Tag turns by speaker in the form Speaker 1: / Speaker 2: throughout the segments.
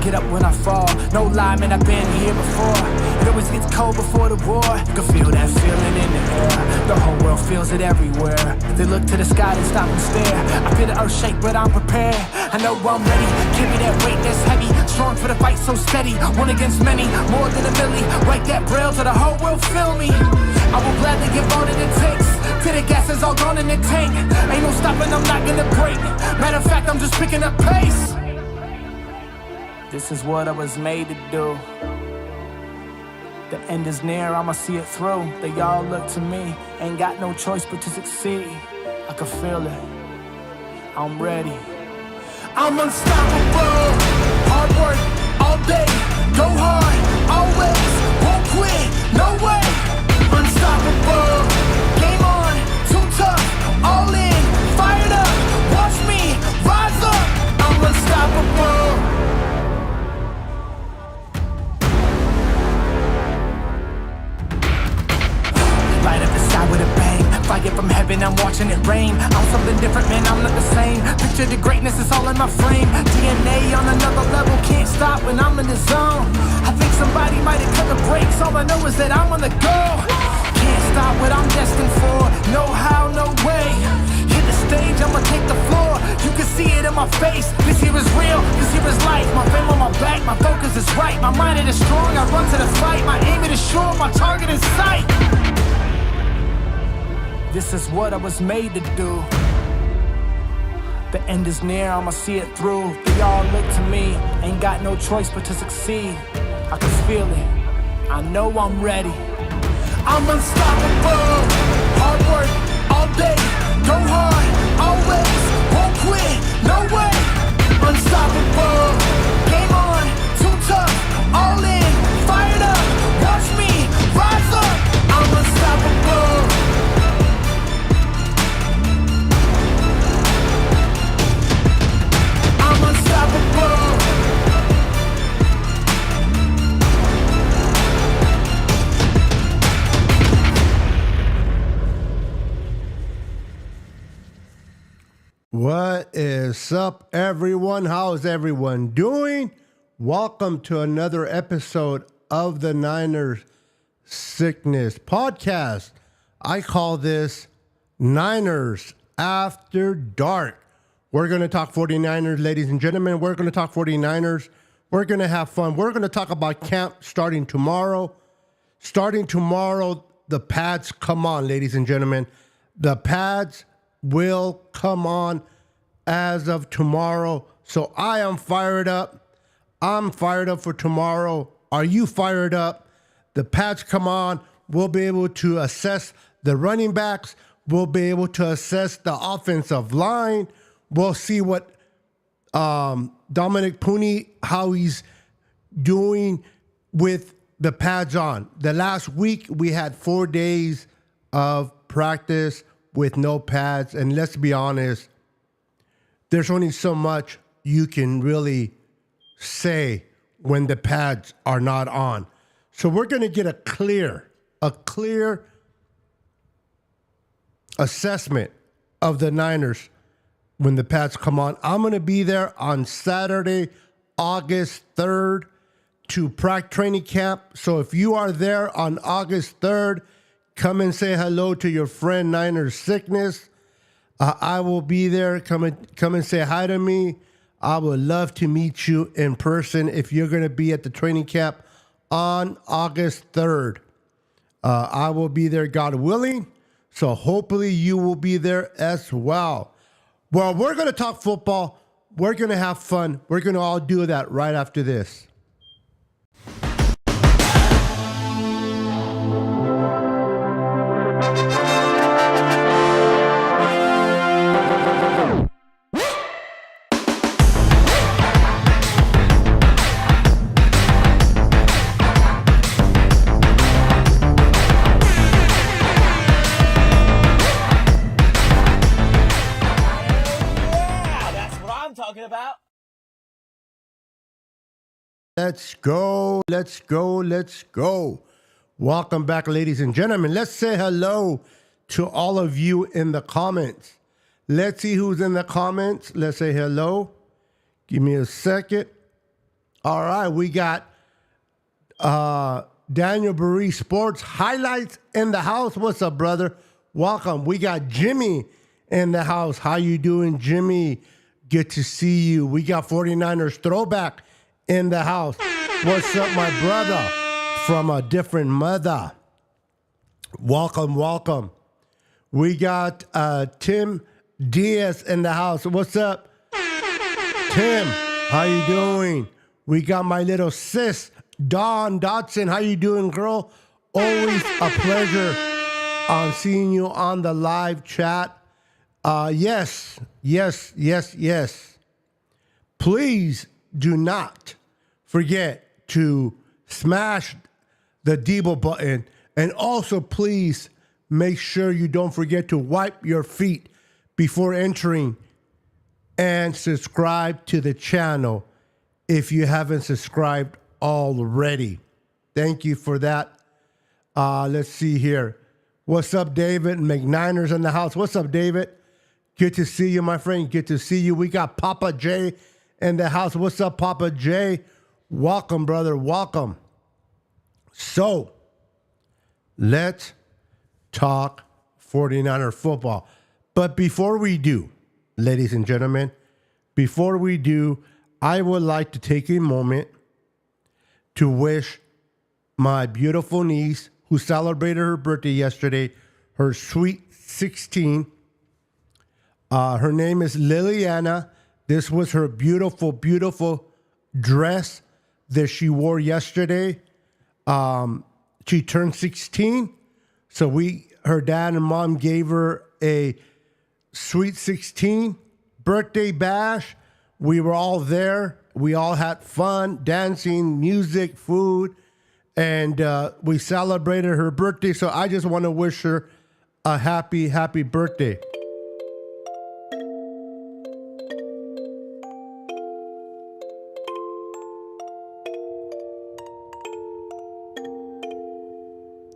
Speaker 1: get up when I fall. No lie, man, I've been here before. It always gets cold before the war. You can feel that feeling in the air. The whole world feels it everywhere. They look to the sky and stop and stare. I feel the earth shake, but I'm prepared. I know I'm ready. Carry that weight that's heavy. Strong for the fight, so steady. One against many, more than a milli. Write that braille till the whole world feel me. I will gladly give all that it takes. Till the gas is all gone in the tank. Ain't no stopping, I'm not gonna break. Matter of fact, I'm just picking up pace. This is what I was made to do. The end is near, I'ma see it through. They all look to me, ain't got no choice but to succeed. I can feel it, I'm ready. I'm unstoppable, hard work all day. Go hard, always, won't quit, no way. Unstoppable, game on, too tough, all in, fired up. Watch me, rise up, I'm unstoppable. Light up the sky with a bang. Fire from heaven, I'm watching it rain. I'm something different, man, I'm not the same. Picture the greatness, it's all in my frame. DNA on another level, can't stop when I'm in the zone. I think somebody might have cut the brakes. All I know is that I'm on the go. Can't stop what I'm destined for. No how, no way. Hit the stage, I'ma take the floor. You can see it in my face. This here is real, this here is life. My fame on my back, my focus is right. My mind it is strong, I run to the fight. My aim it is sure, my target is sight. This is what I was made to do. The end is near, I'ma see it through. They all look to me, ain't got no choice but to succeed. I can feel it, I know I'm ready. I'm unstoppable, hard work all day. Go hard, always, won't quit, no way. Unstoppable, game on, too tough, all in, fired up. Watch me, rise up, I'm unstoppable.
Speaker 2: What is up, everyone? How is everyone doing? Welcome to another episode of the Niners Sickness Podcast. I call this Niners After Dark. We're going to talk 49ers, ladies and gentlemen. We're going to talk 49ers. We're going to have fun. We're going to talk about camp starting tomorrow. Starting tomorrow, the pads come on, ladies and gentlemen. The pads will come on as of tomorrow. So I am fired up. I'm fired up for tomorrow. Are you fired up? The pads come on. We'll be able to assess the running backs. We'll be able to assess the offensive line. We'll see what Dominic Pooney, how he's doing with the pads on. The last week, we had 4 days of practice with no pads. And let's be honest, there's only so much you can really say when the pads are not on. So we're going to get a clear assessment of the Niners when the pads come on. I'm going to be there on Saturday, August 3rd to practice training camp. So if you are there on August 3rd, come and say hello to your friend Niners Sickness. I will be there. Come and say hi to me. I would love to meet you in person if you're going to be at the training camp on August 3rd. I will be there, God willing. So hopefully you will be there as well. Well, we're going to talk football. We're going to have fun. We're going to all do that right after this. Let's go. Welcome back, ladies and gentlemen. Let's say hello to all of you in the comments. Let's see who's in the comments. Let's say hello. Give me a second. All right, we got Daniel Burry Sports Highlights in the house. What's up, brother? Welcome. We got Jimmy in the house. How you doing, Jimmy? Good to see you. We got 49ers Throwback in the house. What's up, my brother? From a different mother. Welcome, welcome. We got Tim Diaz in the house. What's up, Tim? How you doing? We got my little sis, Dawn Dotson. How you doing, girl? Always a pleasure seeing you on the live chat. Yes. Please do not forget to smash the Debo button. And also, please make sure you don't forget to wipe your feet before entering and subscribe to the channel if you haven't subscribed already. Thank you for that. Let's see here. What's up, David? McNiners in the house. What's up, David? Good to see you, my friend. Good to see you. We got Papa J in the house. What's up, Papa J? Welcome, brother. Welcome. So, let's talk 49er football. But before we do, ladies and gentlemen, before we do, I would like to take a moment to wish my beautiful niece, who celebrated her birthday yesterday, her sweet 16. Her name is Liliana. This was her beautiful, beautiful dress that she wore yesterday. She turned 16. So her dad and mom gave her a sweet 16 birthday bash. We were all there. We all had fun, dancing, music, food, and we celebrated her birthday. So I just want to wish her a happy, happy birthday.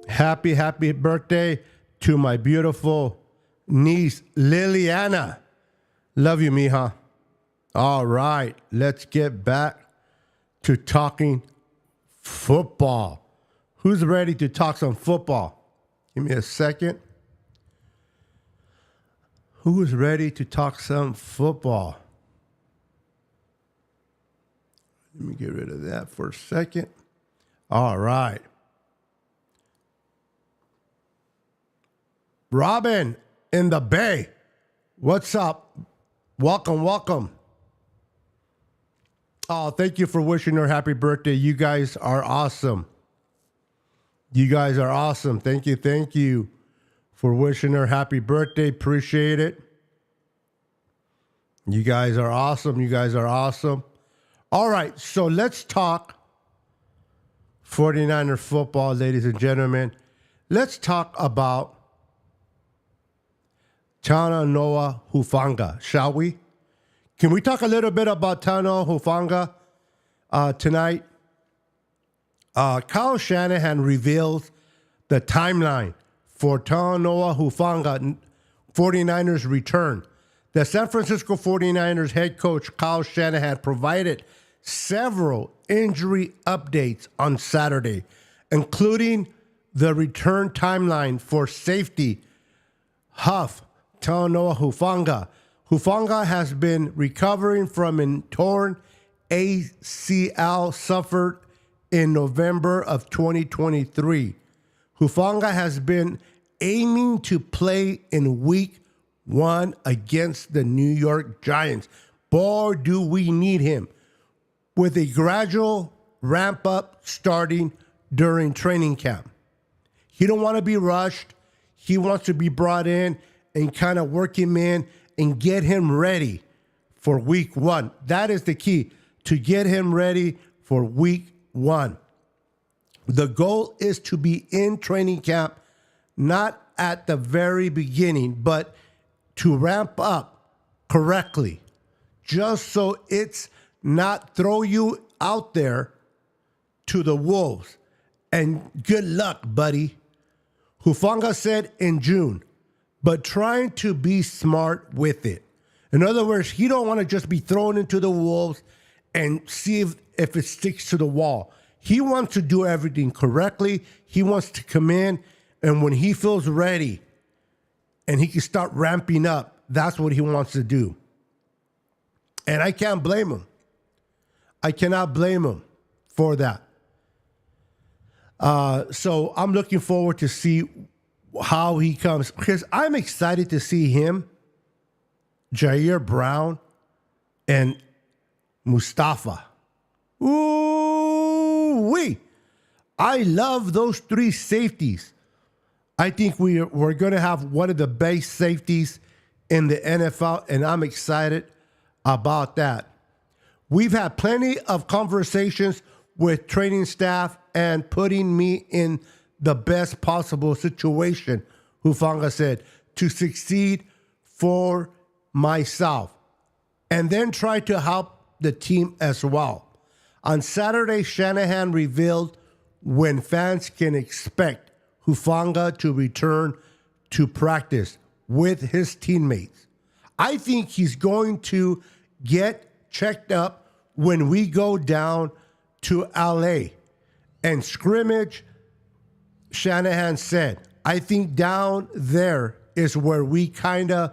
Speaker 2: Happy, happy birthday to my beautiful niece, Liliana. Love you, mija. All right, let's get back to talking football. Who's ready to talk some football? Give me a second. Who is ready to talk some football? Let me get rid of that for a second. All right. Robin in the Bay. What's up? Welcome, welcome. Oh, thank you for wishing her happy birthday. You guys are awesome. You guys are awesome. Thank you for wishing her happy birthday. Appreciate it. You guys are awesome. You guys are awesome. All right, so let's talk 49er football, ladies and gentlemen. Let's talk about Talanoa Hufanga, shall we? Can we talk a little bit about Talanoa Hufanga tonight? Kyle Shanahan reveals the timeline for Talanoa Hufanga 49ers return. The San Francisco 49ers head coach Kyle Shanahan provided several injury updates on Saturday, including the return timeline for safety Huff Talanoa Hufanga. Hufanga has been recovering from a torn ACL suffered in November of 2023. Hufanga has been aiming to play in week 1 against the New York Giants. Boy, do we need him. With a gradual ramp up starting during training camp. He don't want to be rushed. He wants to be brought in and kind of work him in and get him ready for week 1. That is the key, to get him ready for week 1. The goal is to be in training camp, not at the very beginning, but to ramp up correctly, just so it's not throw you out there to the wolves. And good luck, buddy. Hufanga said in June, but trying to be smart with it. In other words, he don't want to just be thrown into the wolves and see if it sticks to the wall. He wants to do everything correctly. He wants to come in, and when he feels ready and he can start ramping up, that's what he wants to do. And I can't blame him. I cannot blame him for that. So I'm looking forward to see how he comes, because I'm excited to see him, Jair Brown, and Mustafa. Ooh-wee. I love those three safeties. I think we're going to have one of the best safeties in the NFL, and I'm excited about that. We've had plenty of conversations with training staff and putting me in the best possible situation, Hufanga said, to succeed for myself, and then try to help the team as well. On Saturday, Shanahan revealed when fans can expect Hufanga to return to practice with his teammates. I think he's going to get checked up when we go down to LA and scrimmage. Shanahan said, I think down there is where we kind of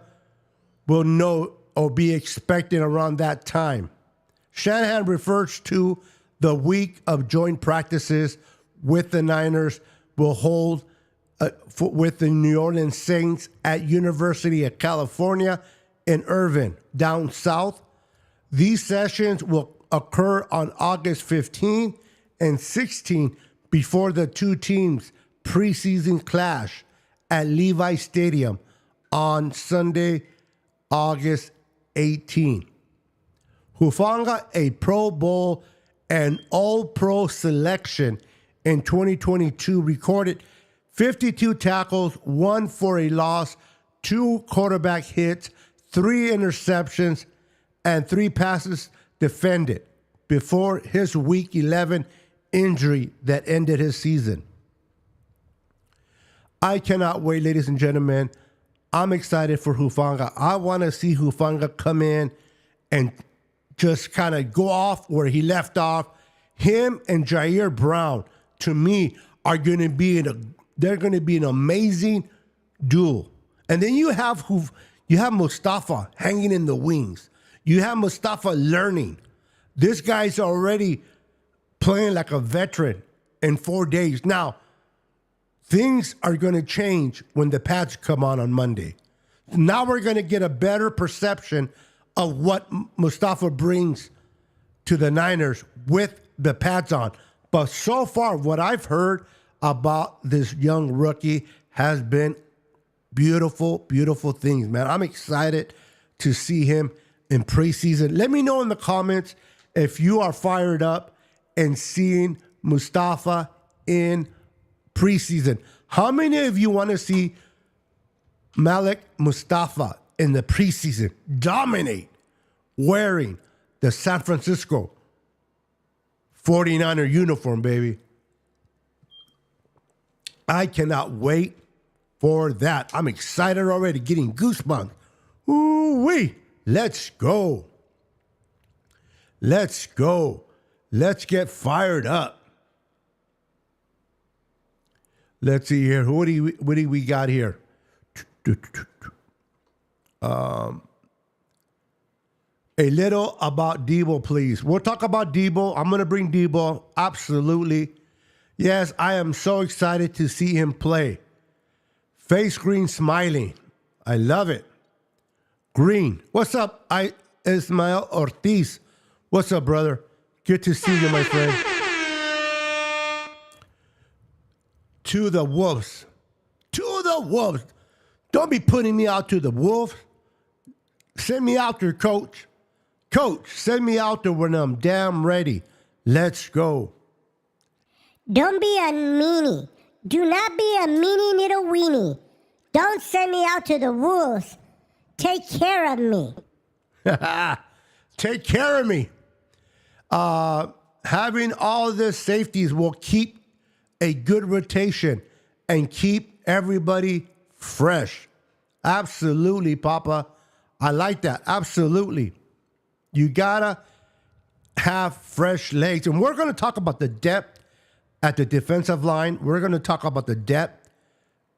Speaker 2: will know or be expecting around that time. Shanahan refers to the week of joint practices with the Niners will hold with the New Orleans Saints at University of California in Irvine, down south. These sessions will occur on August 15 and 16 before the two teams' preseason clash at Levi Stadium on Sunday, August 18. Hufanga, a Pro Bowl and All-Pro selection in 2022, recorded 52 tackles, 1 for a loss, 2 quarterback hits, 3 interceptions, and 3 passes defended before his Week 11 injury that ended his season. I cannot wait, ladies and gentlemen. I'm excited for Hufanga. I want to see Hufanga come in and just kind of go off where he left off. Him and Jair Brown, to me, are going to be they're going to be an amazing duel. And then you have Mustafa hanging in the wings. You have Mustafa learning. This guy's already playing like a veteran in 4 days. Now, things are going to change when the pads come on Monday. Now we're going to get a better perception of what Mustafa brings to the Niners with the pads on. But so far, what I've heard about this young rookie has been beautiful, beautiful things, man. I'm excited to see him in preseason. Let me know in the comments if you are fired up and seeing Mustafa in preseason. How many of you want to see Malik Mustafa in the preseason dominate wearing the San Francisco 49er uniform, baby? I cannot wait for that. I'm excited already, getting goosebumps. Ooh-wee. Let's go. Let's go. Let's get fired up. Let's see here. What do we got here? A little about Debo, please. We'll talk about Debo. I'm going to bring Debo. Absolutely. Yes, I am so excited to see him play. Face green smiling. I love it. Green. What's up, Ismael Ortiz? What's up, brother? Good to see you, my friend. To the Wolves. To the Wolves. Don't be putting me out to the Wolves. Send me out there, coach. Coach, send me out there when I'm damn ready. Let's go.
Speaker 3: Don't be a meanie. Do not be a meanie little weenie. Don't send me out to the wolves. Take care of me.
Speaker 2: Take care of me. Having all the safeties will keep a good rotation and keep everybody fresh. Absolutely, Papa. I like that. Absolutely. You gotta have fresh legs. And we're going to talk about the depth at the defensive line. We're going to talk about the depth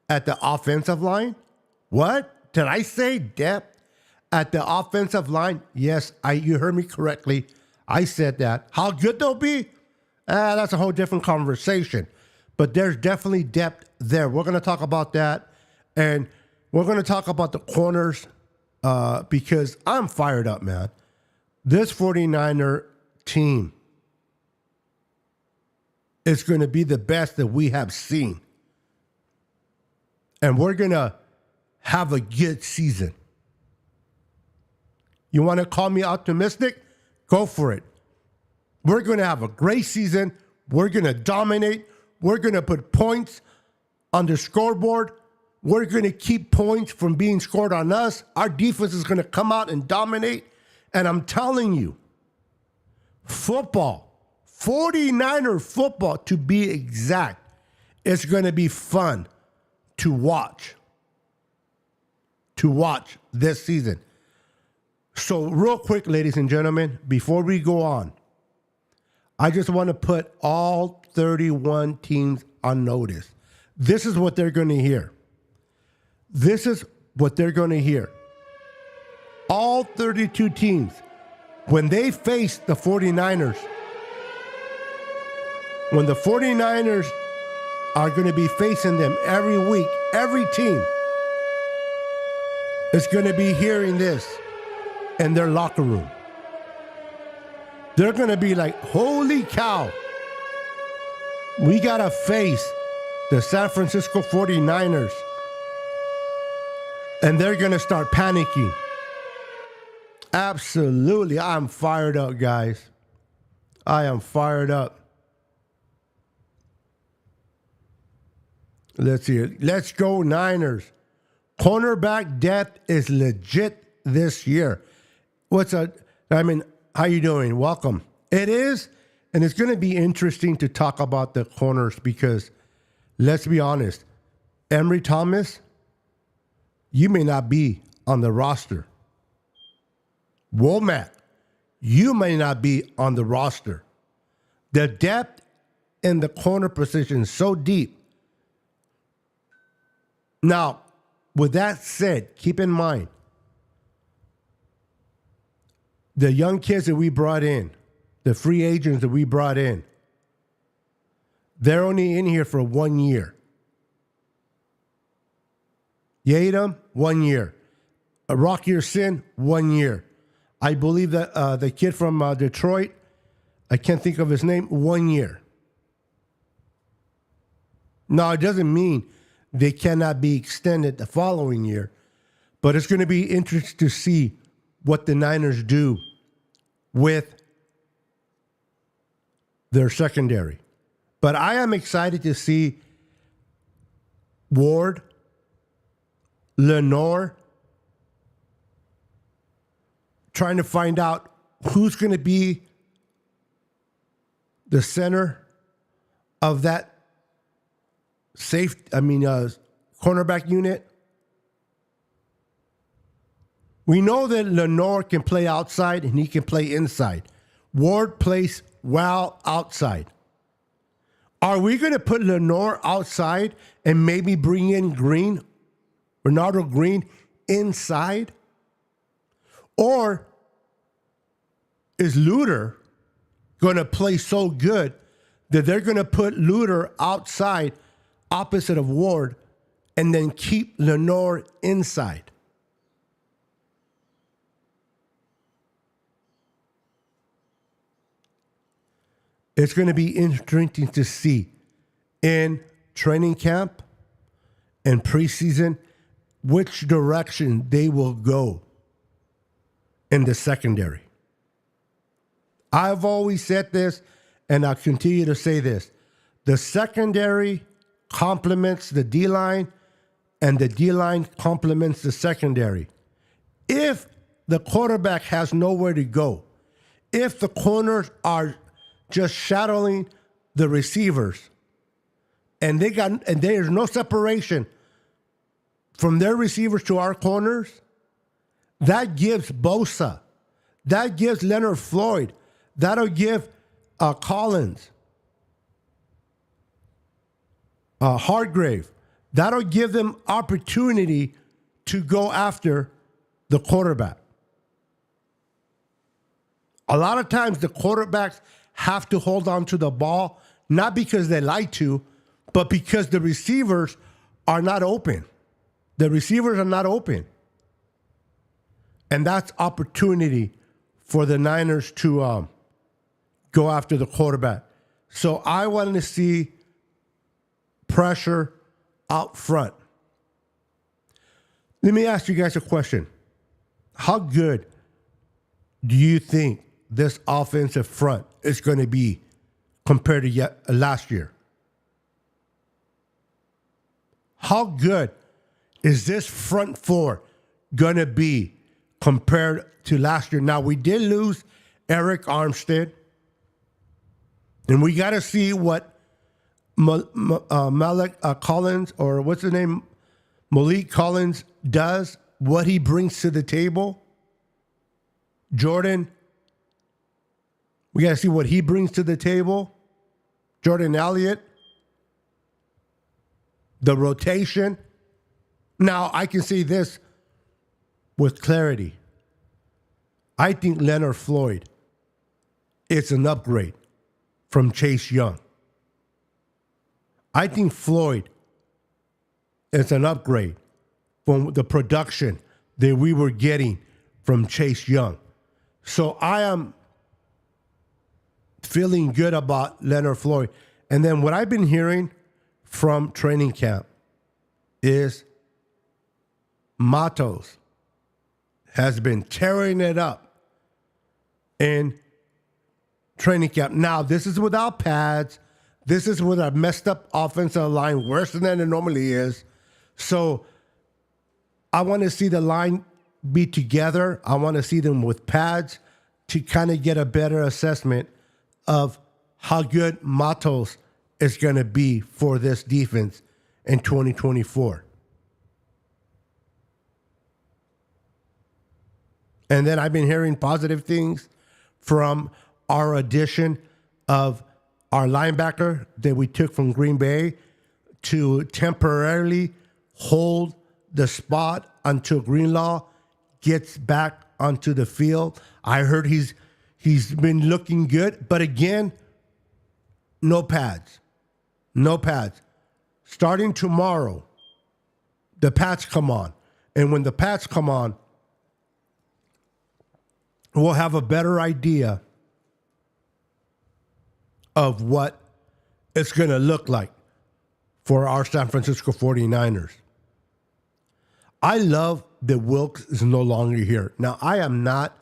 Speaker 2: at the offensive line. What? Did I say depth at the offensive line? Yes, you heard me correctly. I said that. How good they'll be? That's a whole different conversation. But there's definitely depth there. We're going to talk about that. And we're going to talk about the corners because I'm fired up, man. This 49er team is going to be the best that we have seen. And we're going to have a good season. You want to call me optimistic? Go for it. We're going to have a great season. We're going to dominate. We're going to put points on the scoreboard. We're going to keep points from being scored on us. Our defense is going to come out and dominate. And I'm telling you, football, 49er football to be exact, is going to be fun to watch. To watch this season. So real quick, ladies and gentlemen, before we go on, I just want to put all 31 teams on notice. This is what they're going to hear. This is what they're going to hear. All 32 teams, when they face the 49ers, when the 49ers are going to be facing them every week, every team is going to be hearing this in their locker room. They're going to be like, holy cow, we got to face the San Francisco 49ers. And they're going to start panicking. Absolutely. I'm fired up, guys. I am fired up. Let's see it. Let's go Niners. Cornerback depth is legit this year. How you doing? Welcome. It is, and it's going to be interesting to talk about the corners because, let's be honest, Emory Thomas, you may not be on the roster. Womack, you may not be on the roster. The depth in the corner position is so deep. Now, with that said, keep in mind, the young kids that we brought in, the free agents that we brought in, they're only in here for 1 year. Yadam, 1 year. Rocky Sin, 1 year. I believe that the kid from Detroit, I can't think of his name, 1 year. Now, it doesn't mean they cannot be extended the following year, but it's going to be interesting to see what the Niners do with their secondary. But I am excited to see Ward, Lenore, trying to find out who's going to be the center of that cornerback unit. We know that Lenore can play outside and he can play inside. Ward plays well outside. Are we going to put Lenore outside and maybe bring in Green, Bernardo Green, inside? Or is Luter going to play so good that they're going to put Luter outside opposite of Ward and then keep Lenore inside? It's going to be interesting to see in training camp and preseason which direction they will go in the secondary. I've always said this, and I'll continue to say this. The secondary complements the D-line, and the D-line complements the secondary. If the quarterback has nowhere to go, if the corners are just shadowing the receivers, and there's no separation from their receivers to our corners, that gives Bosa, that gives Leonard Floyd, that'll give Collins, Hargrave, that'll give them opportunity to go after the quarterback. A lot of times the quarterbacks have to hold on to the ball, not because they like to, but because the receivers are not open. The receivers are not open. And that's opportunity for the Niners to go after the quarterback. So I wanted to see pressure out front. Let me ask you guys a question. How good do you think this offensive front is going to be compared to last year? How good is this front four going to be compared to last year? Now, we did lose Eric Armstead, and we got to see what Malik Collins, or what's the name, Malik Collins does, what he brings to the table. Jordan, we got to see what he brings to the table. Jordan Elliott, the rotation. Now, I can say this with clarity. I think Leonard Floyd is an upgrade from Chase Young. I think Floyd is an upgrade from the production that we were getting from Chase Young. So I am feeling good about Leonard Floyd. And then what I've been hearing from training camp is Matos has been tearing it up in training camp. Now, this is without pads. This is with a messed up offensive line, worse than it normally is. So I want to see the line be together. I want to see them with pads to kind of get a better assessment of how good Matos is going to be for this defense in 2024. And then I've been hearing positive things from our addition of our linebacker that we took from Green Bay to temporarily hold the spot until Greenlaw gets back onto the field. I heard he's been looking good, but again, no pads. No pads. Starting tomorrow, the pads come on. And when the pads come on, we'll have a better idea of what it's going to look like for our San Francisco 49ers. I love that Wilkes is no longer here. Now, I am not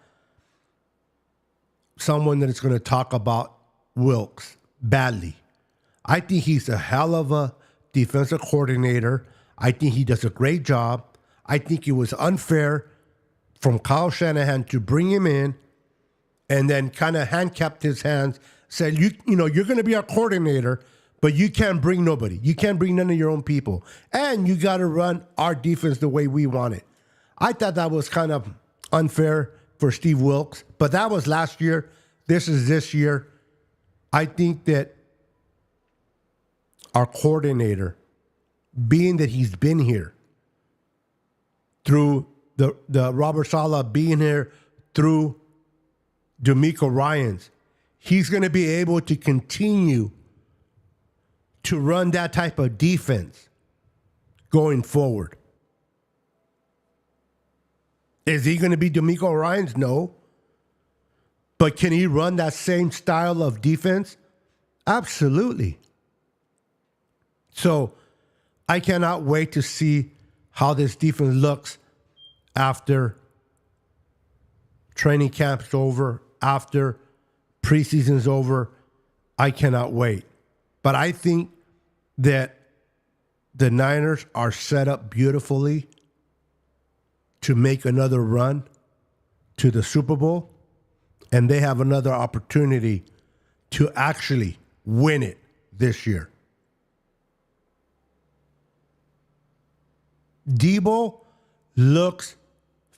Speaker 2: someone that is going to talk about Wilkes badly. I think he's a hell of a defensive coordinator. I think he does a great job. I think it was unfair from Kyle Shanahan to bring him in and then kind of handcuffed his hands, said, you're going to be our coordinator, but you can't bring nobody. You can't bring none of your own people. And you got to run our defense the way we want it. I thought that was kind of unfair for Steve Wilkes, but that was last year. This is this year. I think that our coordinator, being that he's been here through the Robert Saleh, being here through D'Amico Ryans, he's going to be able to continue to run that type of defense going forward. Is he going to be D'Amico Ryans? No. But can he run that same style of defense? Absolutely. So I cannot wait to see how this defense looks after training camp's over, after preseason's over. I cannot wait. But I think that the Niners are set up beautifully to make another run to the Super Bowl, and they have another opportunity to actually win it this year. Debo looks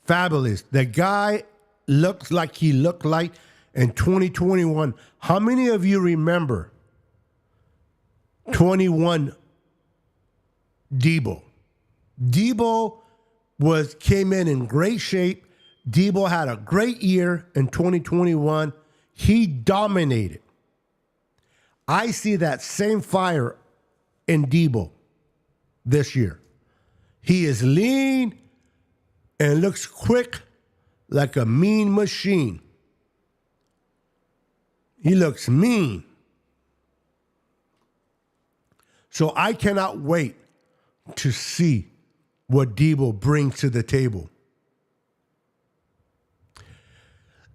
Speaker 2: fabulous. The guy looks like he looked like in 2021. How many of you remember 21 Debo? Debo came in great shape. Debo had a great year in 2021. He dominated. I see that same fire in Debo this year. He is lean and looks quick like a mean machine. He looks mean. So I cannot wait to see what Debo brings to the table.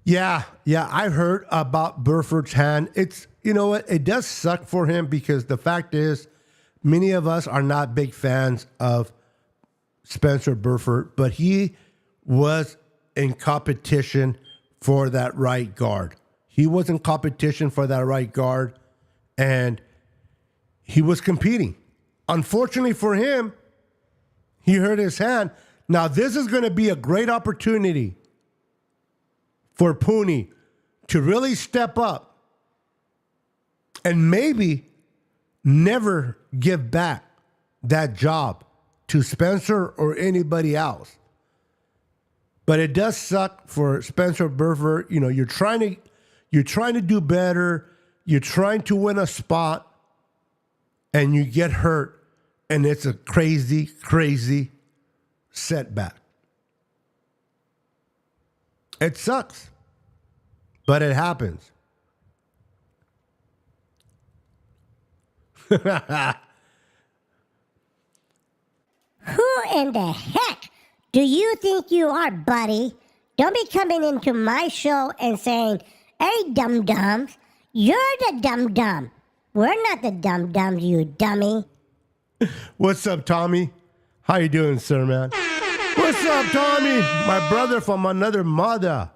Speaker 2: Yeah, I heard about Burford's hand. It's, you know what, it does suck for him because the fact is, many of us are not big fans of Spencer Burford, but he was in competition for that right guard. He was in competition for that right guard, and he was competing. Unfortunately for him, he hurt his hand. Now, this is going to be a great opportunity for Pooney to really step up and maybe never give back that job to Spencer or anybody else. But it does suck for Spencer Burford. You know, you're trying to do better. You're trying to win a spot, and you get hurt, and it's a crazy, crazy setback. It sucks, but it happens.
Speaker 3: Who in the heck do you think you are, buddy? Don't be coming into my show and saying, hey, dum-dums, you're the dum-dum. We're not the dum-dums, you dummy.
Speaker 2: What's up, Tommy? How you doing, sir, man? What's up, Tommy? My brother from another mother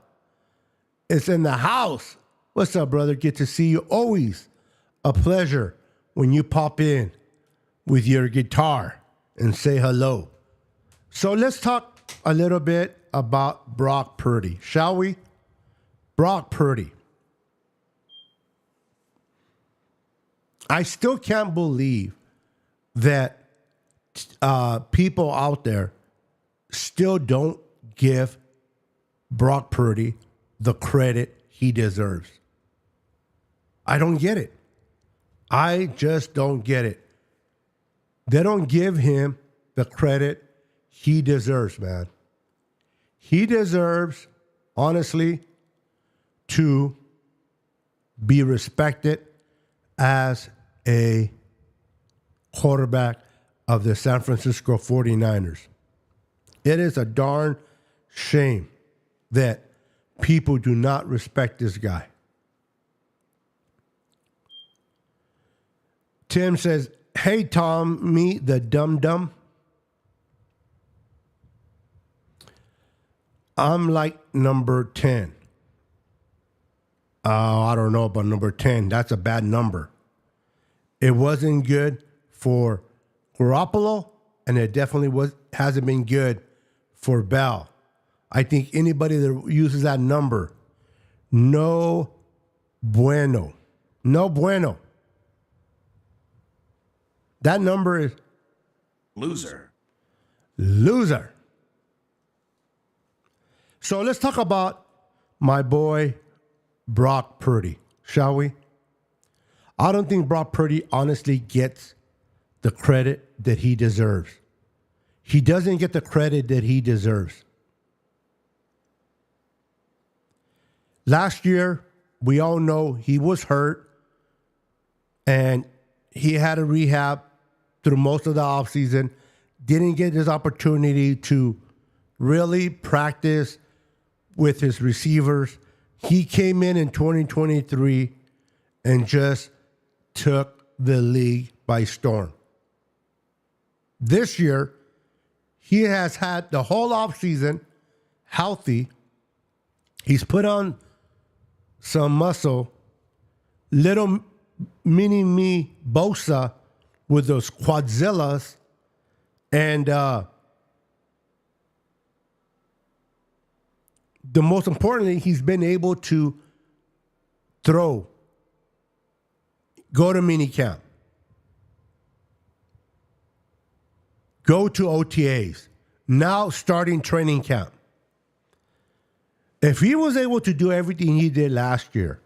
Speaker 2: is in the house. What's up, brother? Good to see you. Always a pleasure when you pop in with your guitar and say hello. So let's talk a little bit about Brock Purdy, shall we? Brock Purdy. I still can't believe that people out there still don't give Brock Purdy the credit he deserves. I don't get it. I just don't get it. They don't give him the credit he deserves, man. He deserves, honestly, to be respected as a quarterback of the San Francisco 49ers. It is a darn shame that people do not respect this guy. Tim says, hey, Tom, me, the dum-dum. I'm like number 10. I don't know about number 10. That's a bad number. It wasn't good for Garoppolo, and it definitely hasn't been good for Bell. I think anybody that uses that number, no bueno. No bueno. That number is
Speaker 4: Loser.
Speaker 2: Loser. So let's talk about my boy Brock Purdy, shall we? I don't think Brock Purdy honestly gets the credit that he deserves. He doesn't get the credit that he deserves. Last year, we all know he was hurt and he had a rehab through most of the offseason. Didn't get his opportunity to really practice with his receivers. He came in 2023 and just took the league by storm. This year, he has had the whole offseason healthy. He's put on some muscle. Little mini me Bosa with those quadzillas. And the most importantly, he's been able to Throw. Go to minicamp. Go to OTAs. Now starting training camp. If he was able to do everything he did last year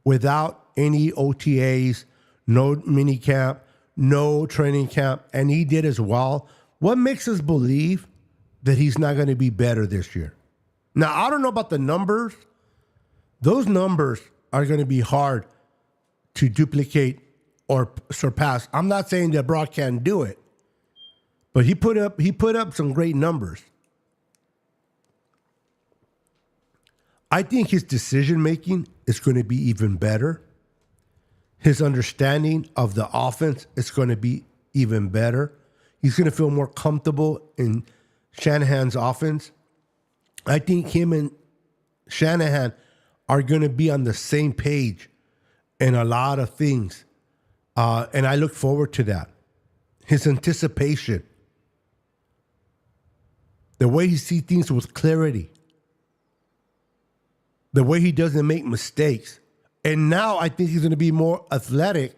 Speaker 2: without any OTAs, no minicamp, no training camp, and he did as well, what makes us believe that he's not going to be better this year? Now, I don't know about the numbers. Those numbers are going to be hard to duplicate or surpass. I'm not saying that Brock can't do it, but he put up some great numbers. I think his decision making is going to be even better. His understanding of the offense is going to be even better. He's going to feel more comfortable in Shanahan's offense. I think him and Shanahan are going to be on the same page in a lot of things. And I look forward to that. His anticipation, the way he sees things with clarity, the way he doesn't make mistakes. And now I think he's going to be more athletic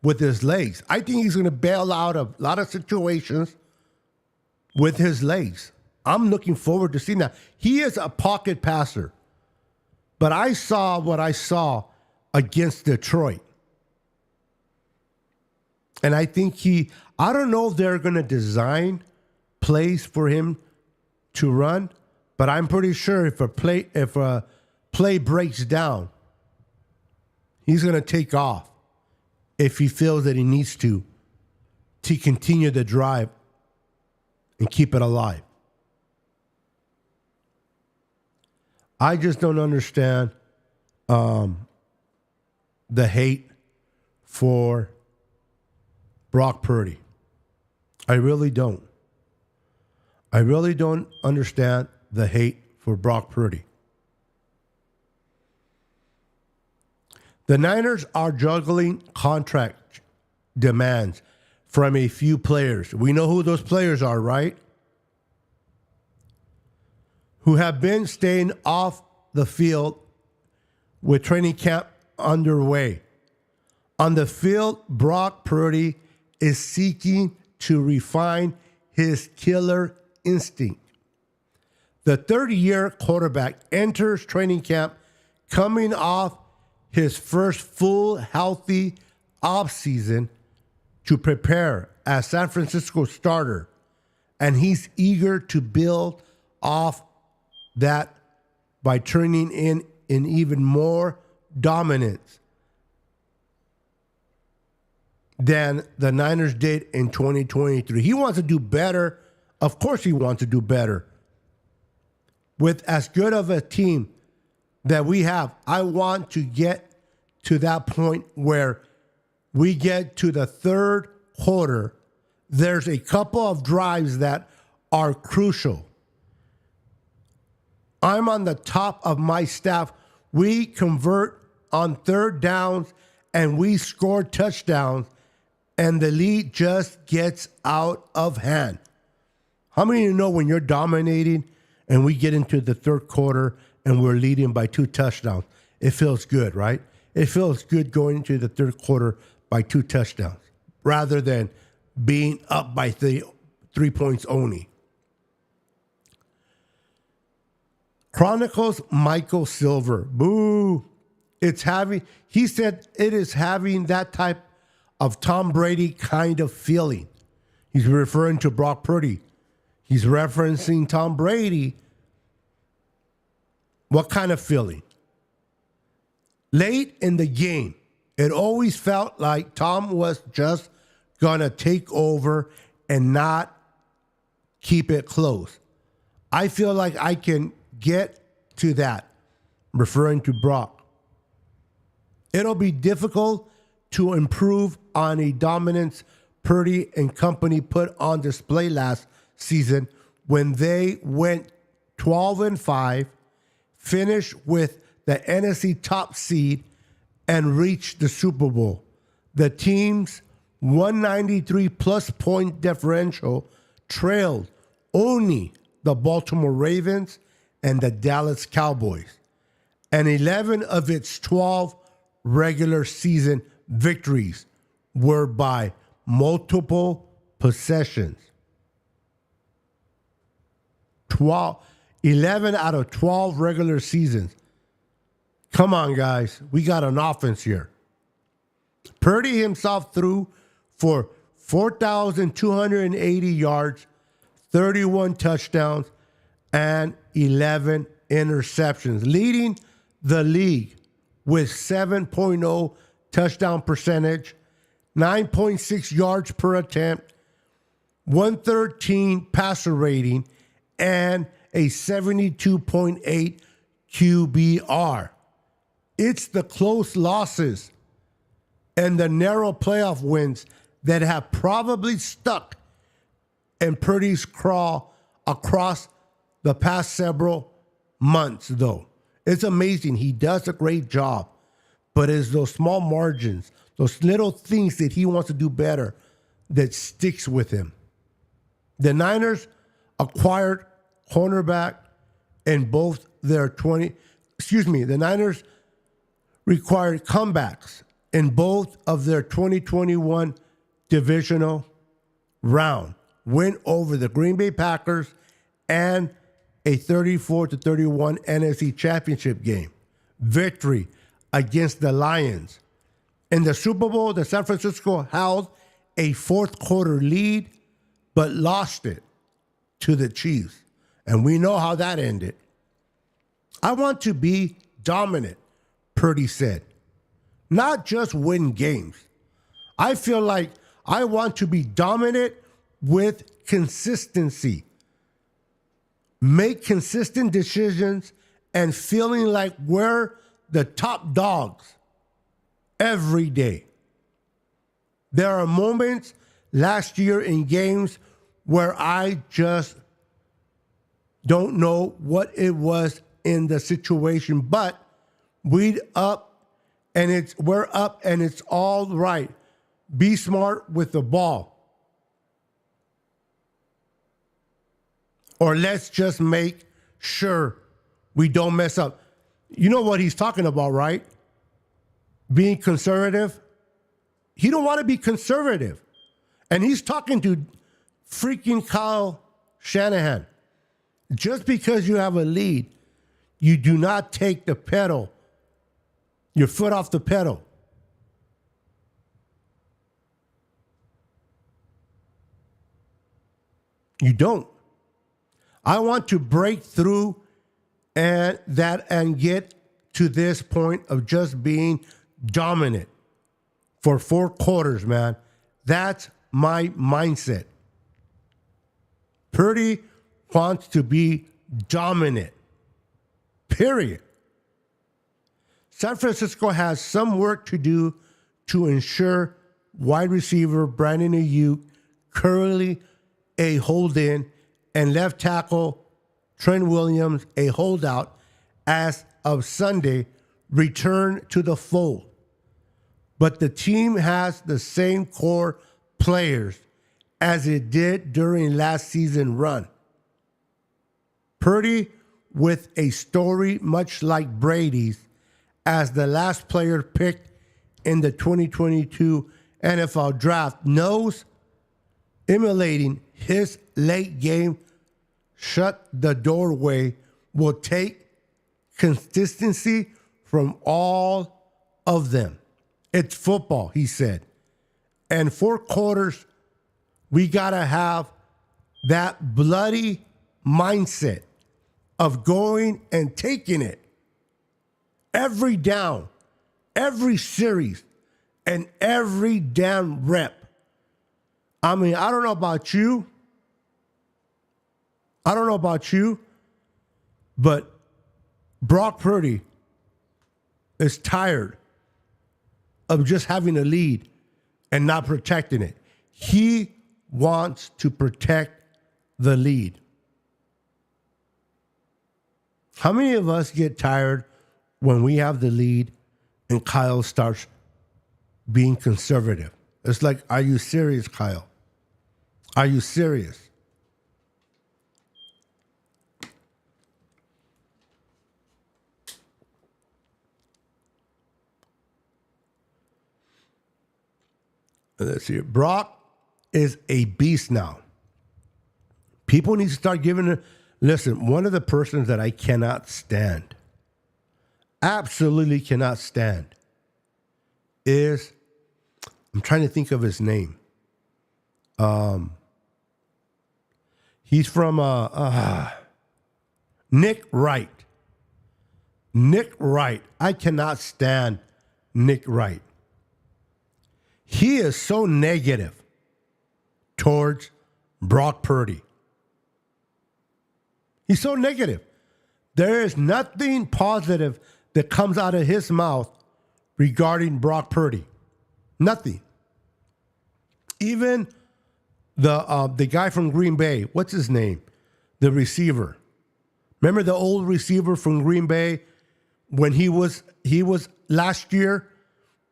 Speaker 2: with his legs. I think he's going to bail out of a lot of situations with his legs. I'm looking forward to seeing that. He is a pocket passer. But I saw what I saw against Detroit. And I think I don't know if they're going to design plays for him to run, but I'm pretty sure if a play breaks down, he's going to take off if he feels that he needs to continue the drive and keep it alive. I just don't understand the hate for Brock Purdy. I really don't. I really don't understand the hate for Brock Purdy. The Niners are juggling contract demands from a few players. We know who those players are, right? Who have been staying off the field with training camp underway. On the field, Brock Purdy is seeking to refine his killer instinct. The 30-year quarterback enters training camp coming off his first full healthy offseason to prepare as San Francisco starter, and he's eager to build off that by turning in even more dominance than the Niners did in 2023. He wants to do better. Of course he wants to do better. With as good of a team that we have, I want to get to that point where we get to the third quarter. There's a couple of drives that are crucial. I'm on the top of my staff. We convert on third downs and we score touchdowns, and the lead just gets out of hand. How many of you know when you're dominating and we get into the third quarter and we're leading by 2 touchdowns? It feels good, right? It feels good going into the third quarter by 2 touchdowns rather than being up by 3 points only. Chronicles Michael Silver. Boo. He said it is having that type of Tom Brady kind of feeling. He's referring to Brock Purdy. He's referencing Tom Brady. What kind of feeling? Late in the game, it always felt like Tom was just going to take over and not keep it close. I feel like I can get to that, referring to Brock. It'll be difficult to improve on a dominance Purdy and company put on display last season when they went 12-5, finished with the NFC top seed, and reached the Super Bowl. The team's 193 plus point differential trailed only the Baltimore Ravens and the Dallas Cowboys. And 11 of its 12 regular season victories were by multiple possessions. 11 out of 12 regular seasons. Come on, guys. We got an offense here. Purdy himself threw for 4,280 yards, 31 touchdowns, and 11 interceptions, leading the league with 7.0 touchdown percentage, 9.6 yards per attempt, 113 passer rating, and a 72.8 QBR. It's the close losses and the narrow playoff wins that have probably stuck in Purdy's craw across the past several months, though. It's amazing. He does a great job. But it's those small margins, those little things that he wants to do better that sticks with him. The Niners acquired cornerback in both their the Niners required comebacks in both of their 2021 divisional round, win over the Green Bay Packers and a 34-31 NFC Championship game victory against the Lions. In the Super Bowl, the San Francisco held a fourth quarter lead, but lost it to the Chiefs. And we know how that ended. I want to be dominant, Purdy said, not just win games. I feel like I want to be dominant with consistency. Make consistent decisions and feeling like we're the top dogs every day. There are moments last year in games where I just don't know what it was in the situation, but we're up and it's all right. Be smart with the ball. Or let's just make sure we don't mess up. You know what he's talking about, right? Being conservative. He don't want to be conservative. And he's talking to freaking Kyle Shanahan. Just because you have a lead, you do not take your foot off the pedal. You don't. I want to break through and get to this point of just being dominant for 4 quarters, man. That's my mindset. Purdy wants to be dominant. Period. San Francisco has some work to do to ensure wide receiver Brandon Ayuk, currently a hold-in, and left tackle Trent Williams, a holdout, as of Sunday, return to the fold. But the team has the same core players as it did during last season's run. Purdy, with a story much like Brady's, as the last player picked in the 2022 NFL Draft, knows emulating his late game shut the doorway will take consistency from all of them. It's football, he said. And 4 quarters, we got to have that bloody mindset of going and taking it. Every down, every series, and every damn rep. I mean, I don't know about you, but Brock Purdy is tired of just having a lead and not protecting it. He wants to protect the lead. How many of us get tired when we have the lead and Kyle starts being conservative? It's like, are you serious, Kyle? Are you serious? let's see. Brock is a beast now. People need to start giving it. Listen, one of the persons that I cannot stand, absolutely cannot stand, is, I'm trying to think of his name. He's from Nick Wright. Nick Wright. I cannot stand Nick Wright. He is so negative towards Brock Purdy. He's so negative. There is nothing positive that comes out of his mouth regarding Brock Purdy. Nothing. Even the guy from Green Bay, what's his name? The receiver. Remember the old receiver from Green Bay when he was last year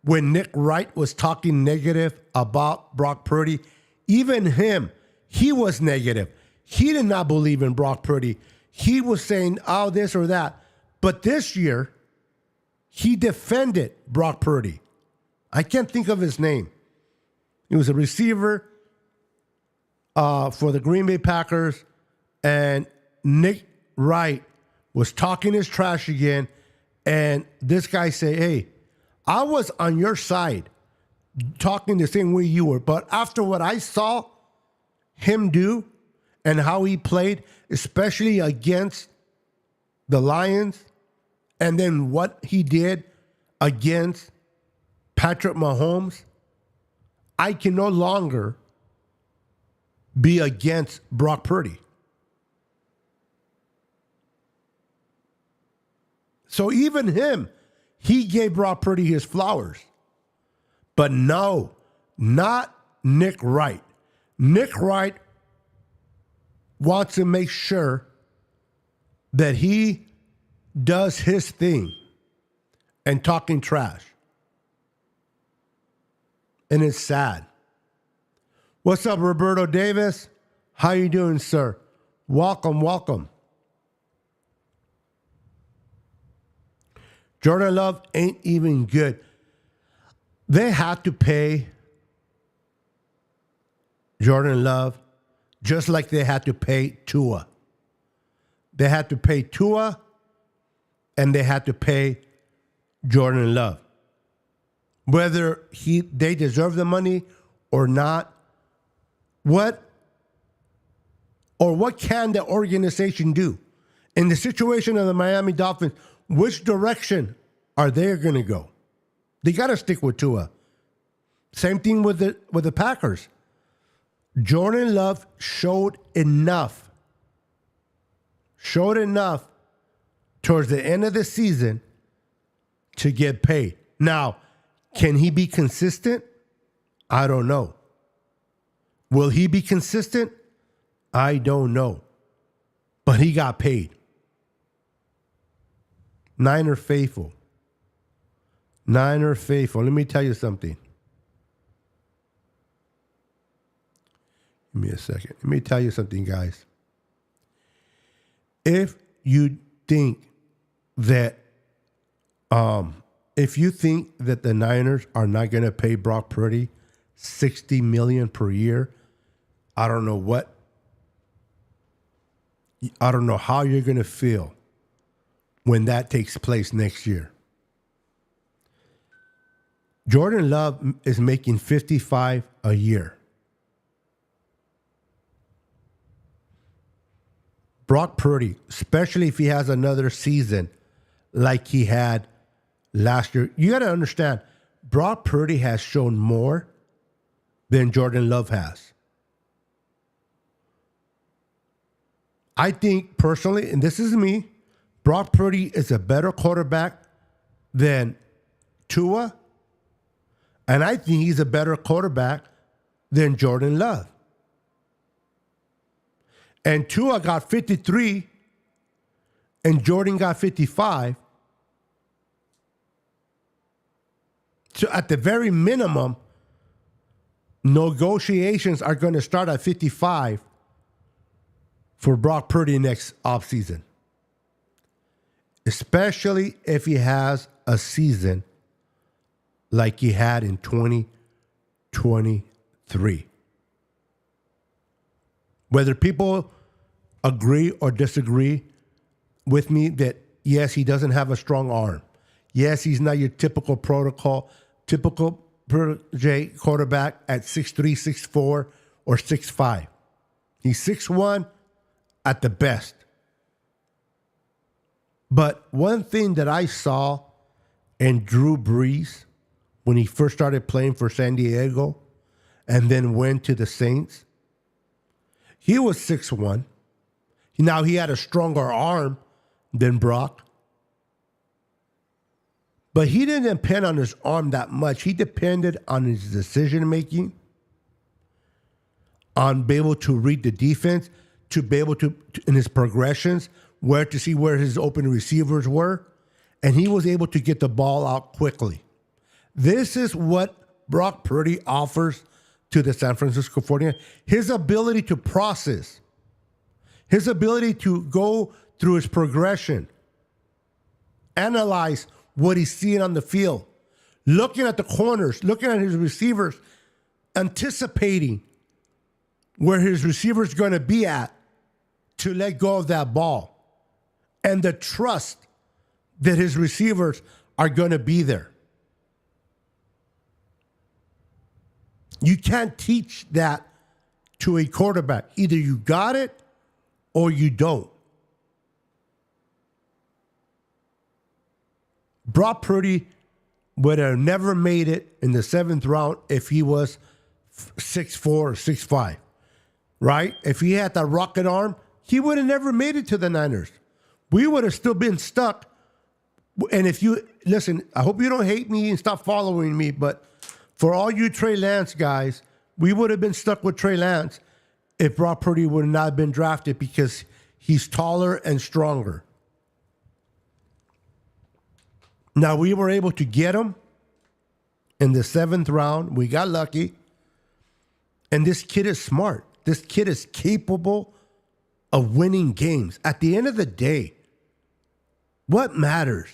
Speaker 2: when Nick Wright was talking negative about Brock Purdy? Even him, he was negative. He did not believe in Brock Purdy. He was saying, oh, this or that. But this year, he defended Brock Purdy. I can't think of his name. He was a receiver for the Green Bay Packers, and Nick Wright was talking his trash again, and this guy said, hey, I was on your side talking the same way you were, but after what I saw him do and how he played, especially against the Lions, and then what he did against Patrick Mahomes, I can no longer be against Brock Purdy. So even him, he gave Brock Purdy his flowers. But no, not Nick Wright. Nick Wright wants to make sure that he does his thing and talking trash. And it's sad. What's up, Roberto Davis? How you doing, sir? Welcome, welcome. Jordan Love ain't even good. They had to pay Jordan Love just like they had to pay Tua. They had to pay Tua and they had to pay Jordan Love. Whether they deserve the money or not, what can the organization do? In the situation of the Miami Dolphins, which direction are they going to go? They got to stick with Tua. Same thing with the Packers. Jordan Love showed enough towards the end of the season to get paid. Now, can he be consistent? I don't know. Will he be consistent? I don't know. But he got paid. Niner faithful. Niner faithful. Let me tell you something. Give me a second. Let me tell you something, guys. If you think that the Niners are not going to pay Brock Purdy $60 million per year, I don't know how you're going to feel when that takes place next year. Jordan Love is making $55 a year. Brock Purdy, especially if he has another season like he had last year, you got to understand, Brock Purdy has shown more than Jordan Love has. I think personally, and this is me, Brock Purdy is a better quarterback than Tua, and I think he's a better quarterback than Jordan Love. And Tua got 53, and Jordan got 55. So at the very minimum, negotiations are going to start at 55 for Brock Purdy next offseason. Especially if he has a season like he had in 2020. 23. Whether people agree or disagree with me that, yes, he doesn't have a strong arm. Yes, he's not your typical protege quarterback at 6'3", 6'4", or 6'5". He's 6'1" at the best. But one thing that I saw in Drew Brees when he first started playing for San Diego and then went to the Saints, he was 6'1". Now, he had a stronger arm than Brock, but he didn't depend on his arm that much. He depended on his decision-making, on being able to read the defense, to be able to in his progressions, where to see where his open receivers were, and he was able to get the ball out quickly. This is what Brock Purdy offers to the San Francisco 49ers. His ability to process, his ability to go through his progression, analyze what he's seeing on the field, looking at the corners, looking at his receivers, anticipating where his receiver's going to be at to let go of that ball, and the trust that his receivers are going to be there. You can't teach that to a quarterback. Either you got it or you don't. Brock Purdy would have never made it in the 7th round if he was 6'4" or 6'5", right? If he had that rocket arm, he would have never made it to the Niners. We would have still been stuck. And if you, listen, I hope you don't hate me and stop following me, but for all you Trey Lance guys, we would have been stuck with Trey Lance if Brock Purdy would not have been drafted because he's taller and stronger. Now, we were able to get him in the 7th round. We got lucky. And this kid is smart. This kid is capable of winning games. At the end of the day, what matters?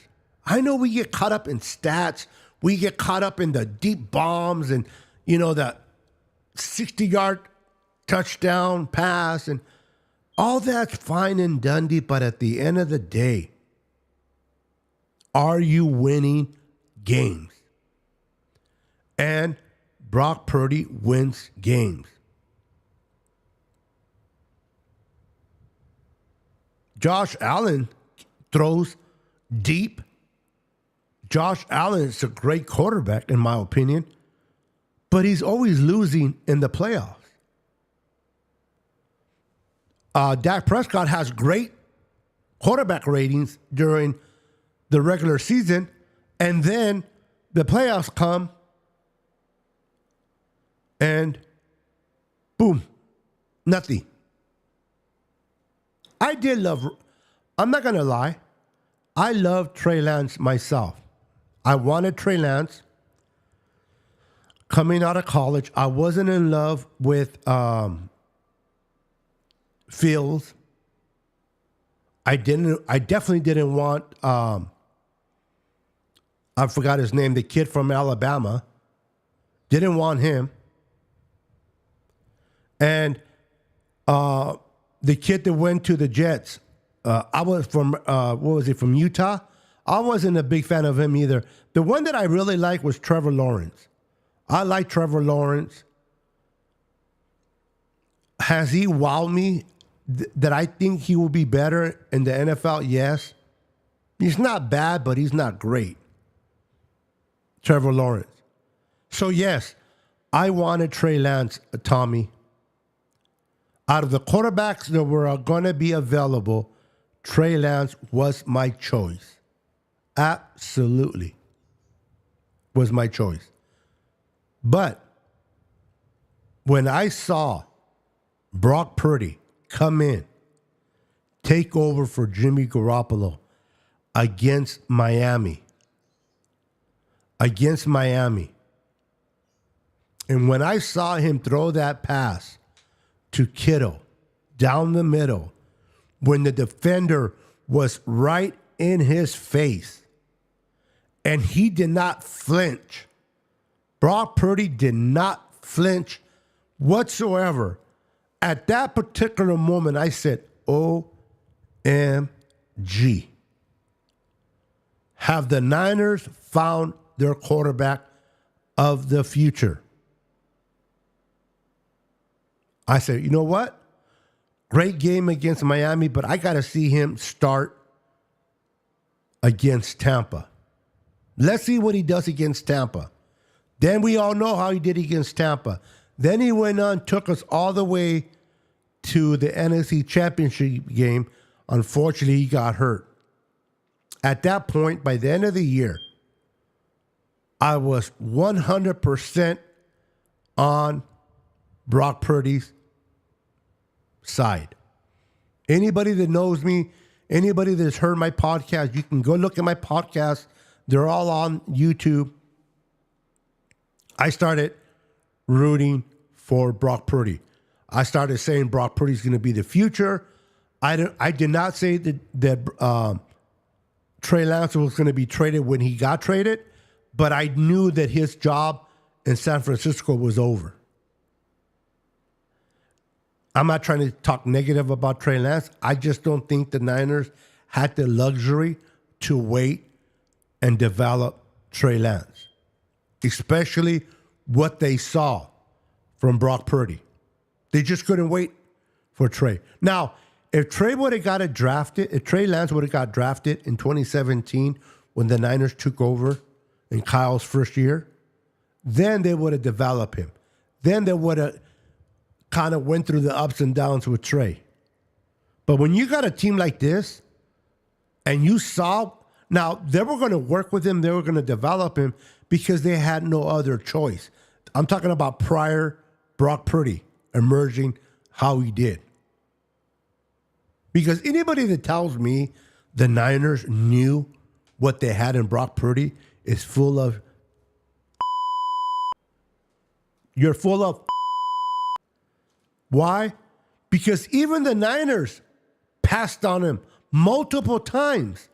Speaker 2: I know we get caught up in stats. We get caught up in the deep bombs and, that 60-yard touchdown pass. And all that's fine and dandy. But at the end of the day, are you winning games? And Brock Purdy wins games. Josh Allen throws deep. Josh Allen is a great quarterback, in my opinion, but he's always losing in the playoffs. Dak Prescott has great quarterback ratings during the regular season, and then the playoffs come, and boom, nothing. I'm not going to lie, I love Trey Lance myself. I wanted Trey Lance coming out of college. I wasn't in love with Fields. I definitely didn't want I forgot his name, the kid from Alabama. Didn't want him. And the kid that went to the Jets, I was from, from Utah? I wasn't a big fan of him either. The one that I really liked was Trevor Lawrence. I like Trevor Lawrence. Has he wowed me that I think he will be better in the NFL? Yes. He's not bad, but he's not great. Trevor Lawrence. So yes, I wanted Trey Lance, Tommy. Out of the quarterbacks that were going to be available, Trey Lance was my choice. Absolutely was my choice. But when I saw Brock Purdy come in, take over for Jimmy Garoppolo against Miami, and when I saw him throw that pass to Kittle down the middle, when the defender was right in his face, and he did not flinch. Brock Purdy did not flinch whatsoever. At that particular moment, I said, OMG. Have the Niners found their quarterback of the future? I said, you know what? Great game against Miami, but I got to see him start against Tampa. Let's see what he does against Tampa. Then we all know how he did against Tampa. Then he went on, took us all the way to the NFC Championship game. Unfortunately, he got hurt. At that point, by the end of the year, I was 100% on Brock Purdy's side. Anybody that knows me, anybody that's heard my podcast, you can go look at my podcast. They're all on YouTube. I started rooting for Brock Purdy. I started saying Brock Purdy's going to be the future. I did not say that Trey Lance was going to be traded when he got traded, but I knew that his job in San Francisco was over. I'm not trying to talk negative about Trey Lance. I just don't think the Niners had the luxury to wait and develop Trey Lance, especially what they saw from Brock Purdy. They just couldn't wait for Trey. Now, if Trey would have got drafted, if Trey Lance would have got drafted in 2017 when the Niners took over in Kyle's first year, then they would have developed him. Then they would have kind of went through the ups and downs with Trey. But when you got a team like this and you saw, now they were going to work with him, they were going to develop him because they had no other choice. I'm talking about prior Brock Purdy emerging how he did. Because anybody that tells me the Niners knew what they had in Brock Purdy is full of. You're full of. Why? Because even the Niners passed on him multiple times.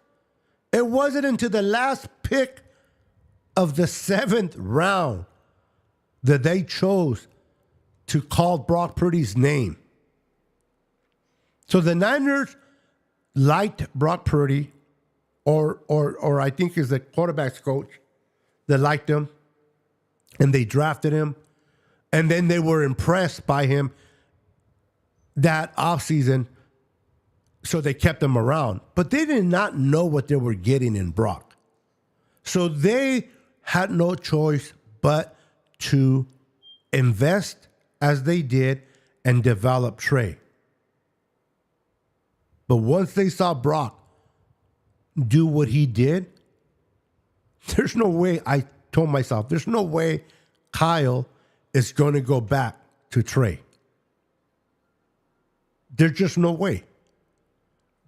Speaker 2: It wasn't until the last pick of the 7th round that they chose to call Brock Purdy's name. So the Niners liked Brock Purdy, or I think is the quarterback's coach that liked him, and they drafted him, and then they were impressed by him that offseason, so they kept him around. But they did not know what they were getting in Brock. So they had no choice but to invest as they did and develop Trey. But once they saw Brock do what he did, there's no way, I told myself, there's no way Kyle is going to go back to Trey. There's just no way.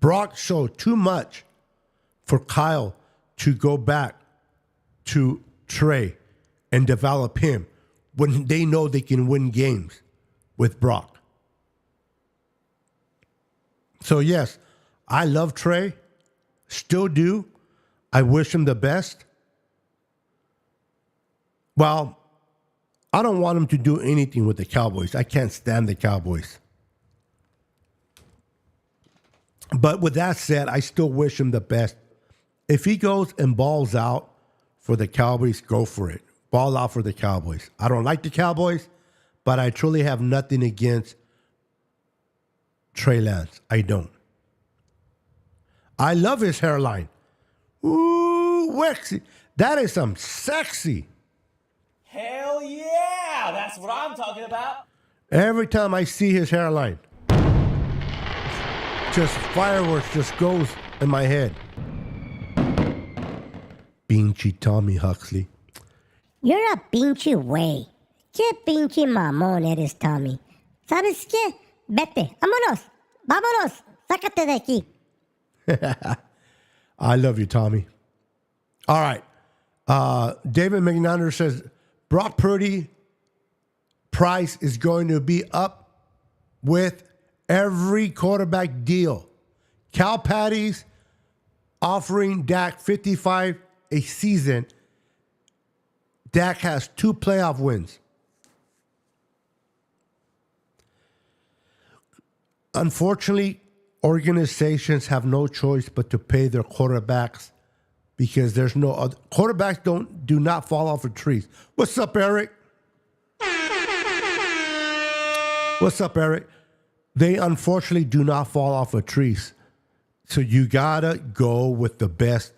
Speaker 2: Brock showed too much for Kyle to go back to Trey and develop him when they know they can win games with Brock. So yes, I love Trey, still do. I wish him the best. Well, I don't want him to do anything with the Cowboys. I can't stand the Cowboys. But with that said, I still wish him the best. If he goes and balls out for the Cowboys, go for it. Ball out for the Cowboys. I don't like the Cowboys, but I truly have nothing against Trey Lance. I don't. I love his hairline. Ooh, waxy. That is some sexy.
Speaker 5: Hell yeah! That's what I'm talking about.
Speaker 2: Every time I see his hairline, just fireworks just goes in my head. Pinchy Tommy Huxley.
Speaker 3: You're a pinche güey. Qué pinche mamón eres, Tommy. ¿Sabes qué? Vete. Vámonos. Vámonos. Sácate de aquí.
Speaker 2: I love you, Tommy. All right. David McNander says, Brock Purdy price is going to be up with every quarterback deal. Cal Patty's offering Dak $55 a season. Dak has 2 playoff wins. unfortunately, organizations have no choice but to pay their quarterbacks because there's no other quarterbacks do not fall off of trees. What's up, Eric? What's up, Eric? They unfortunately do not fall off of trees. So you gotta go with the best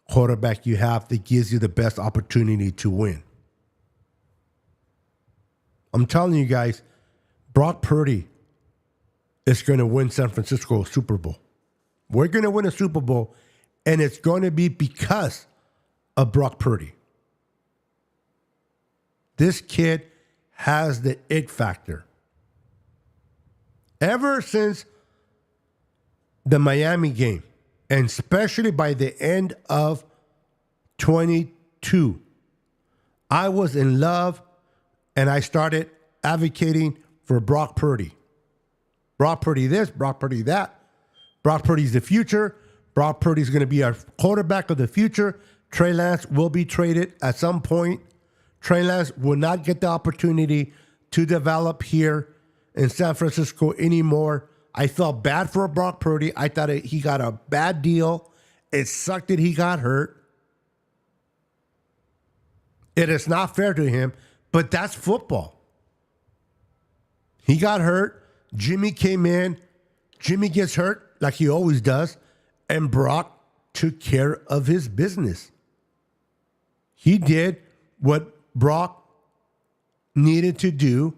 Speaker 2: quarterback you have that gives you the best opportunity to win. I'm telling you guys, Brock Purdy is going to win San Francisco a Super Bowl. We're going to win a Super Bowl, and it's going to be because of Brock Purdy. This kid has the it factor. Ever since the Miami game, and especially by the end of 22, I was in love, and I started advocating for Brock Purdy. Brock Purdy this, Brock Purdy that. Brock Purdy's the future. Brock Purdy's going to be our quarterback of the future. Trey Lance will be traded at some point. Trey Lance will not get the opportunity to develop here in San Francisco anymore. I felt bad for Brock Purdy. I thought he got a bad deal. It sucked that he got hurt. It is not fair to him, but that's football. He got hurt. Jimmy came in. Jimmy gets hurt like he always does. And Brock took care of his business. He did what Brock needed to do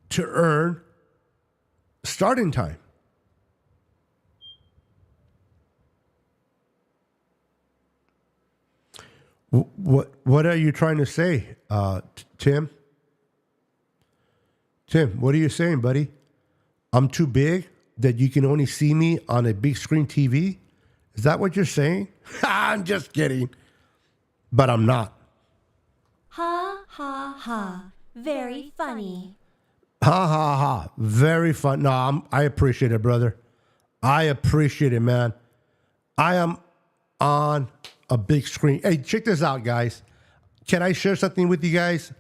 Speaker 2: to earn starting time. What are you trying to say, Tim? Tim, what are you saying, buddy? I'm too big that you can only see me on a big screen TV? Is that what you're saying? I'm just kidding. But I'm not.
Speaker 6: Ha, ha, ha. Very funny.
Speaker 2: Ha, ha, ha. Very fun. No, I appreciate it, brother. I appreciate it, man. I am on a big screen. Hey, check this out, guys. Can I share something with you guys?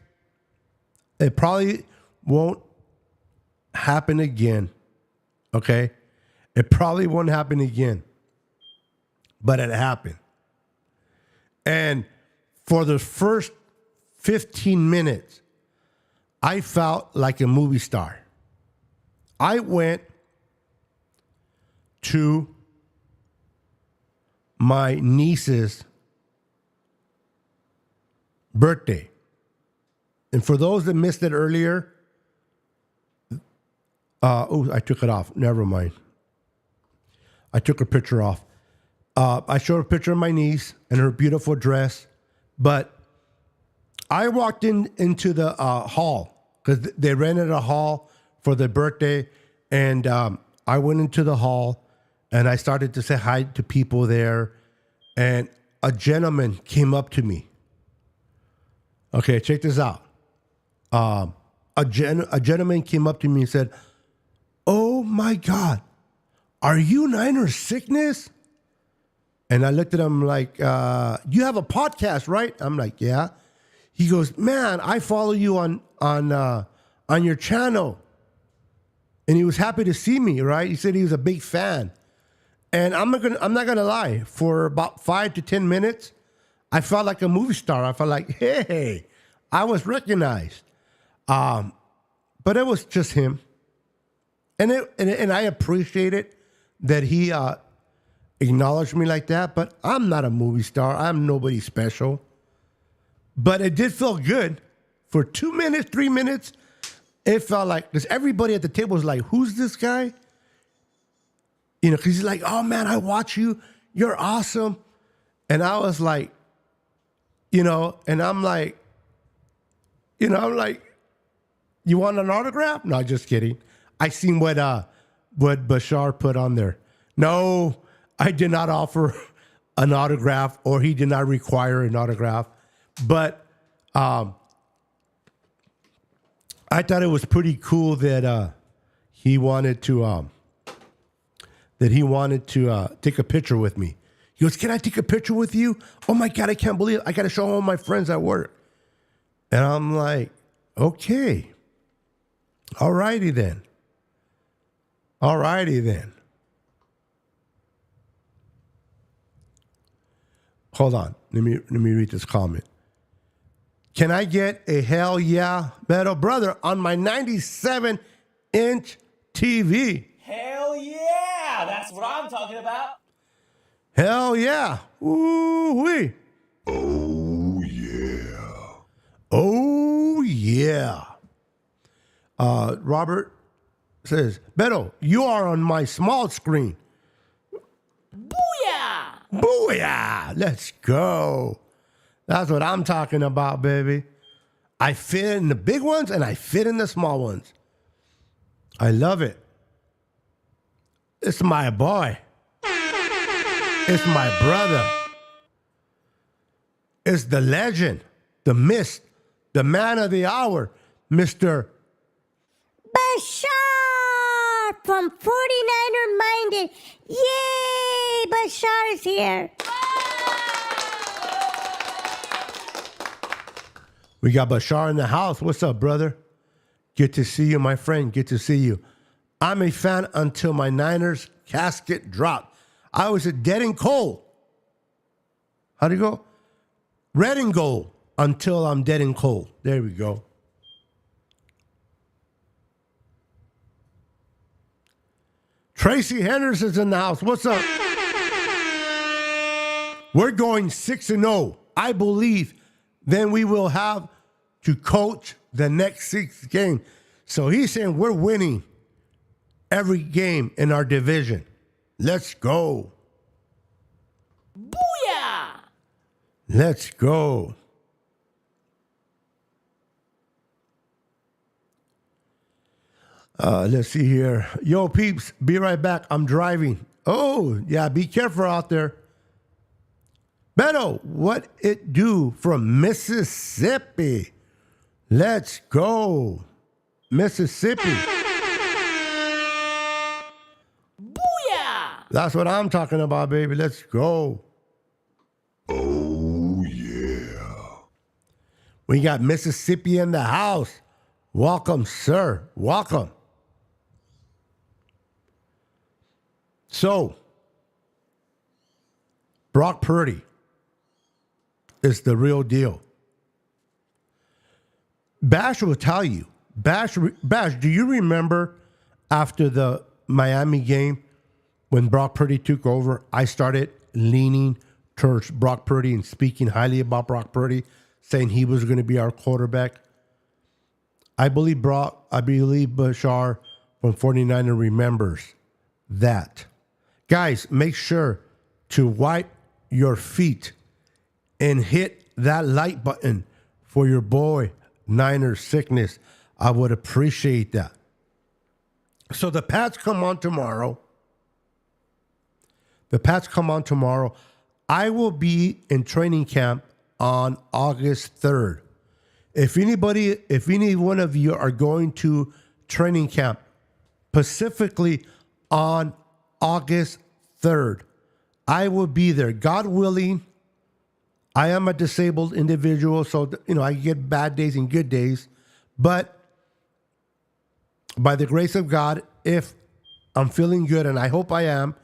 Speaker 2: It probably won't happen again, okay? It probably won't happen again, but it happened. And for the first 15 minutes, I felt like a movie star. I went to my niece's birthday. And for those that missed it earlier, I took it off. Never mind. I took her picture off. I showed a picture of my niece and her beautiful dress. But I walked into the hall because they rented a hall for the birthday. And I went into the hall and I started to say hi to people there. And a gentleman came up to me. Okay, check this out. A gentleman came up to me and said, "Oh my God, are you Niners Sickness?" And I looked at him like, "You have a podcast, right?" I'm like, "Yeah." He goes, "Man, I follow you on your channel." And he was happy to see me, right? He said he was a big fan. And I'm not gonna lie, for about 5 to 10 minutes, I felt like a movie star. I felt like, hey, I was recognized. But it was just him. And I appreciate it that he acknowledged me like that. But I'm not a movie star. I'm nobody special. But it did feel good. For 2 minutes, 3 minutes, it felt like, because everybody at the table was like, "Who's this guy?" You know, because he's like, "Oh man, I watch you. You're awesome." And I was like, you know, and I'm like, you want an autograph? No, just kidding. I seen what Bashar put on there. No, I did not offer an autograph, or he did not require an autograph. But I thought it was pretty cool that he wanted to take a picture with me. He goes, "Can I take a picture with you? Oh my God, I can't believe it. I got to show all my friends at work." And I'm like, "Okay, all righty then." All righty then. Hold on. Let me read this comment. Can I get a hell yeah, Beto brother, on my 97-inch TV?
Speaker 5: Hell yeah! That's what I'm talking about.
Speaker 2: Hell yeah. Ooh-wee.
Speaker 4: Oh, yeah.
Speaker 2: Oh, yeah. Robert says, Beto, you are on my small screen.
Speaker 5: Booyah!
Speaker 2: Booyah! Let's go. That's what I'm talking about, baby. I fit in the big ones and I fit in the small ones. I love it. It's my boy. It's my brother. It's the legend, the mist, the man of the hour, Mr.
Speaker 3: Bashar from 49er Minded. Yay! Bashar is here.
Speaker 2: We got Bashar in the house. What's up, brother? Good to see you, my friend. Good to see you. I'm a fan until my Niners casket dropped. I was at dead and cold. How do you go? Red and gold until I'm dead and cold. There we go. Tracy Henderson's in the house. What's up? We're going 6-0. I believe then we will have to coach the next 6 games. So he's saying we're winning every game in our division. Let's go.
Speaker 5: Booyah!
Speaker 2: Let's go. Let's see here. Yo, peeps, be right back. I'm driving. Oh, yeah, be careful out there. Beto, what it do from Mississippi? Let's go. Mississippi.
Speaker 5: Booyah!
Speaker 2: That's what I'm talking about, baby. Let's go.
Speaker 4: Oh, yeah.
Speaker 2: We got Mississippi in the house. Welcome, sir. Welcome. So, Brock Purdy is the real deal. Bash will tell you. Bash, do you remember after the Miami game when Brock Purdy took over, I started leaning towards Brock Purdy and speaking highly about Brock Purdy, saying he was going to be our quarterback? I believe Bashar from 49er remembers that. Guys, make sure to wipe your feet and hit that like button for your boy Niner Sickness. I would appreciate that. So the Pats come on tomorrow. I will be in training camp on August 3rd. If any one of you are going to training camp, specifically on August 3rd, I will be there. God willing, I am a disabled individual, so I get bad days and good days. But by the grace of God, if I'm feeling good, and I hope I am,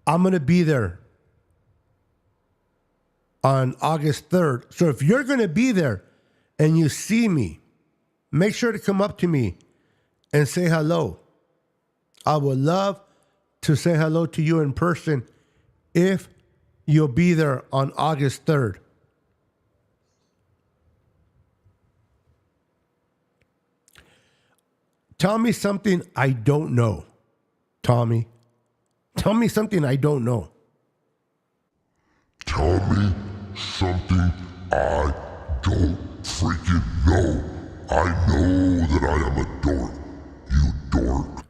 Speaker 2: I'm going to be there on August 3rd. So if you're going to be there and you see me, make sure to come up to me and say hello. I would love to say hello to you in person if you'll be there on August 3rd. Tell me something I don't know, Tommy. Tell me something I don't know.
Speaker 4: Tell me something I don't freaking know. I know that I am a dork. You dork.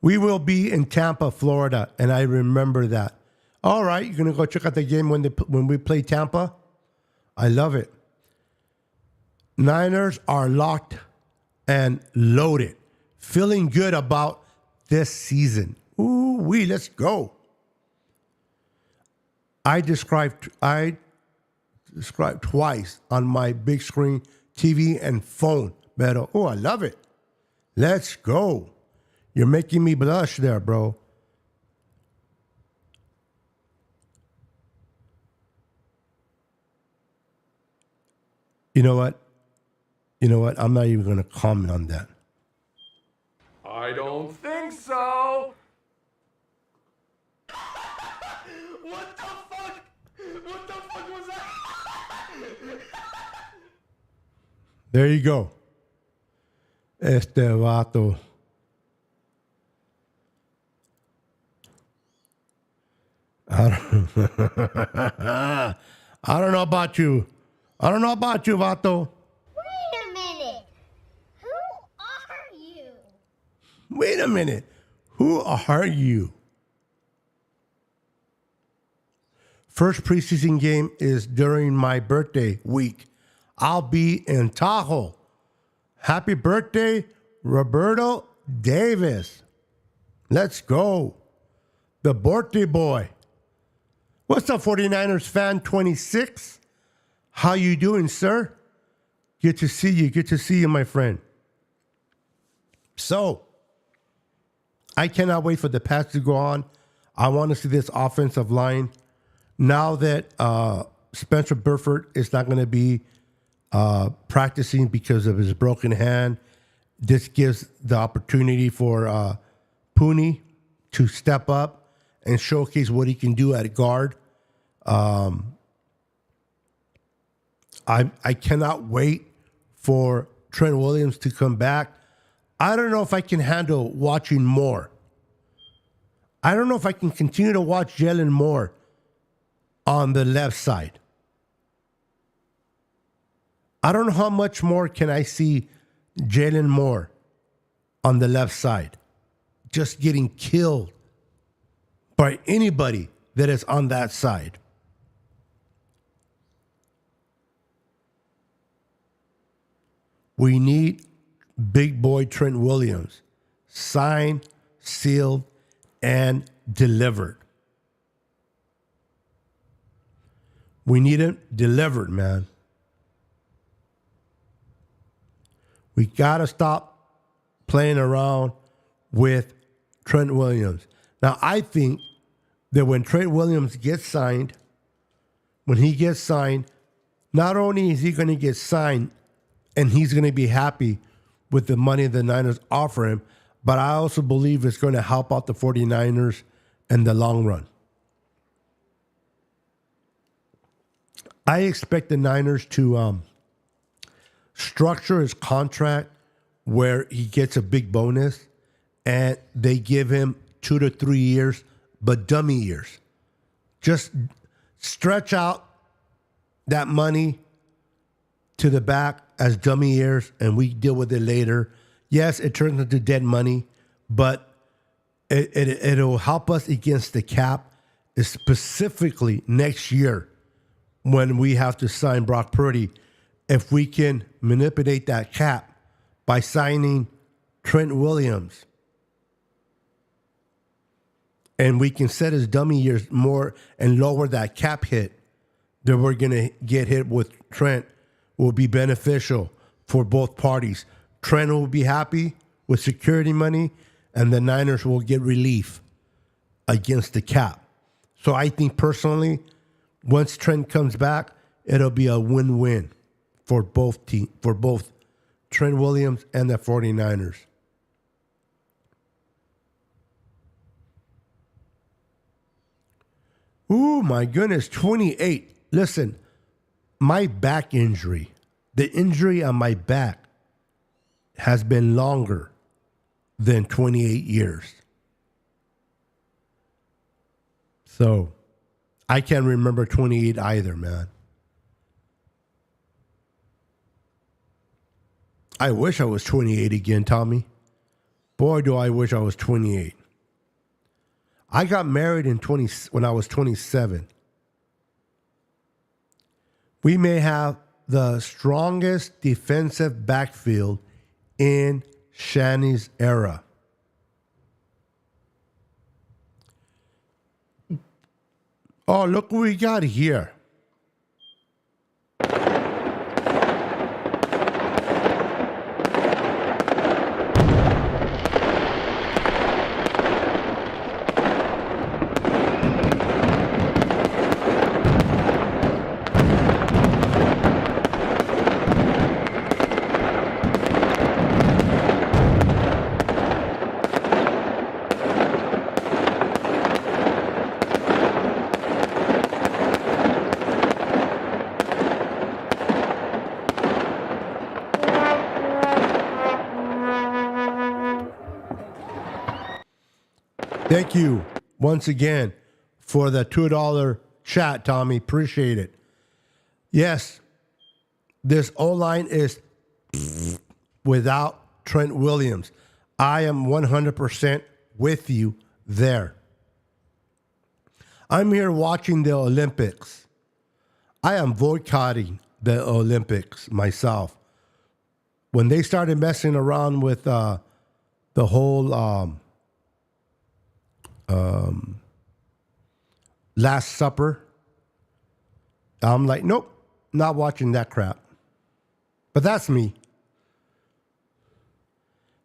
Speaker 2: We will be in Tampa, Florida, and I remember that. All right, you're going to go check out the game when we play Tampa? I love it. Niners are locked and loaded. Feeling good about this season. Ooh-wee, let's go. I described twice on my big screen TV and phone. Pero, oh, I love it. Let's go. You're making me blush there, bro. You know what? You know what? I'm not even going to comment on that.
Speaker 7: I don't think so. What the fuck? What the fuck was that?
Speaker 2: There you go. Este vato. I don't know about you. I don't know about you, vato.
Speaker 3: Wait a minute. Who are you?
Speaker 2: Wait a minute. Who are you? First preseason game is during my birthday week. I'll be in Tahoe. Happy birthday, Roberto Davis. Let's go. The birthday boy. What's up, 49ers fan 26? How you doing, sir? Good to see you. Good to see you, my friend. So, I cannot wait for the pass to go on. I want to see this offensive line. Now that Spencer Burford is not going to be practicing because of his broken hand, this gives the opportunity for Pooney to step up and showcase what he can do at guard. I cannot wait for Trent Williams to come back. I don't know if I can handle watching more. I don't know if I can continue to watch Jalen Moore on the left side. I don't know how much more can I see Jalen Moore on the left side just getting killed by anybody that is on that side. We need big boy Trent Williams signed, sealed, and delivered. We need him delivered, man. We got to stop playing around with Trent Williams. Now, I think that when Trent Williams gets signed, not only is he going to get signed and he's going to be happy with the money the Niners offer him, but I also believe it's going to help out the 49ers in the long run. I expect the Niners to structure his contract where he gets a big bonus and they give him 2 to 3 years, but dummy years. Just stretch out that money to the back as dummy years and we deal with it later. Yes, it turns into dead money, but it'll help us against the cap, specifically next year when we have to sign Brock Purdy. If we can manipulate that cap by signing Trent Williams and we can set his dummy years more and lower that cap hit that we're going to get hit with Trent, will be beneficial for both parties. Trent will be happy with security money and the Niners will get relief against the cap. So I think personally, once Trent comes back, it'll be a win-win for both Trent Williams and the 49ers. Ooh, my goodness, 28. Listen, my back injury, the injury on my back has been longer than 28 years. So I can't remember 28 either, man. I wish I was 28 again, Tommy. Boy, do I wish I was 28. I got married when I was 27. We may have the strongest defensive backfield in Shanny's era. Oh, look what we got here. Thank you once again for the $2 chat, Tommy. Appreciate it. Yes, this O-line is without Trent Williams. I am 100% with you there. I'm here watching the Olympics. I am boycotting the Olympics myself. When they started messing around with the whole Last Supper, I'm like, nope, not watching that crap. But that's me.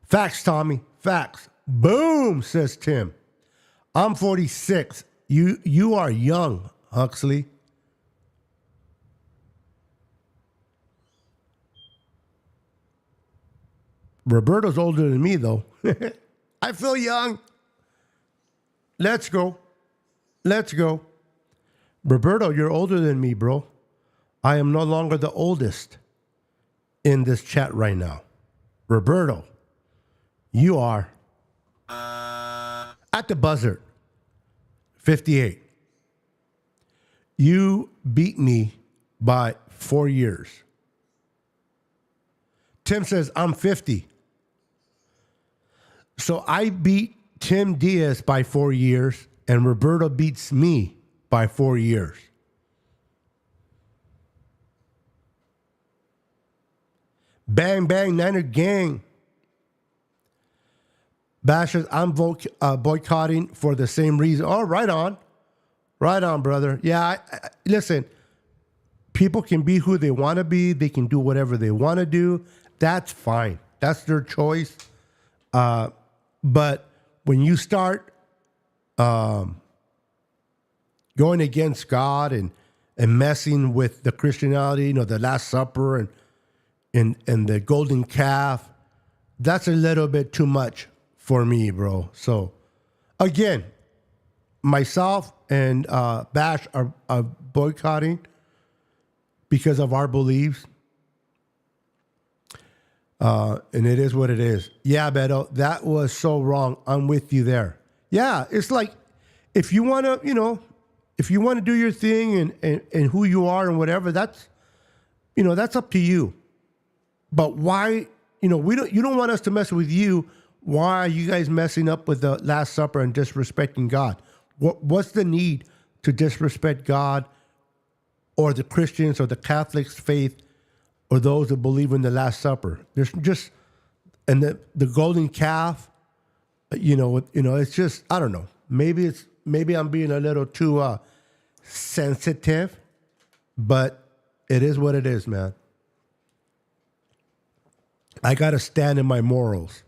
Speaker 2: Facts, Tommy. Facts. Boom, says Tim. I'm 46. You are young, Huxley. Roberto's older than me, though. I feel young. Let's go. Let's go. Roberto, you're older than me, bro. I am no longer the oldest in this chat right now. Roberto, you are at the buzzer. 58. You beat me by 4 years. Tim says, I'm 50. So I beat Tim Diaz by 4 years, and Roberto beats me by 4 years. Bang, bang, Niner gang. Bashes, I'm boycotting for the same reason. Oh, right on. Right on, brother. Yeah, listen, people can be who they want to be. They can do whatever they want to do. That's fine. That's their choice. But when you start going against God and messing with the Christianity, the Last Supper and the golden calf, that's a little bit too much for me, bro. So, again, myself and Bash are boycotting because of our beliefs. And it is what it is. Yeah, Beto, that was so wrong. I'm with you there. Yeah, it's like if you want to, if you want to do your thing and who you are and whatever, that's up to you. But why, you don't want us to mess with you. Why are you guys messing up with the Last Supper and disrespecting God? What's the need to disrespect God or the Christians or the Catholics' faith or those that believe in the Last Supper? There's just, and the golden calf, it's just, I don't know. Maybe I'm being a little too sensitive, but it is what it is, man. I got to stand in my morals.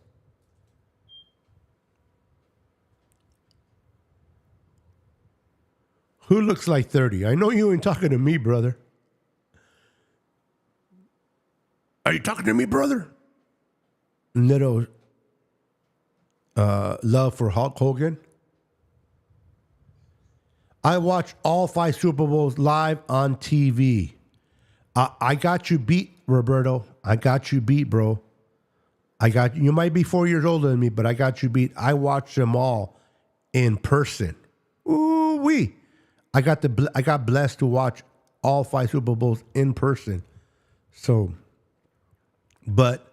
Speaker 2: Who looks like 30? I know you ain't talking to me, brother. Are you talking to me, brother? Little love for Hulk Hogan. I watched all 5 Super Bowls live on TV. I got you beat, Roberto. I got you beat, bro. You might be 4 years older than me, but I got you beat. I watched them all in person. Ooh-wee. I got blessed to watch all 5 Super Bowls in person. So, but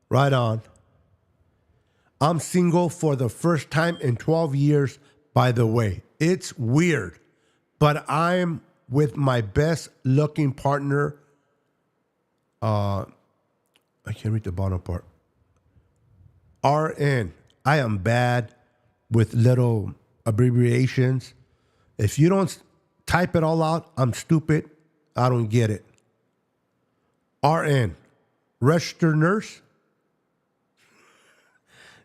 Speaker 2: right on. I'm single for the first time in 12 years, by the way. It's weird, but I'm with my best looking partner. I can't read the bottom part. RN. I am bad with little abbreviations. If you don't type it all out, I'm stupid. I don't get it. RN. Registered nurse?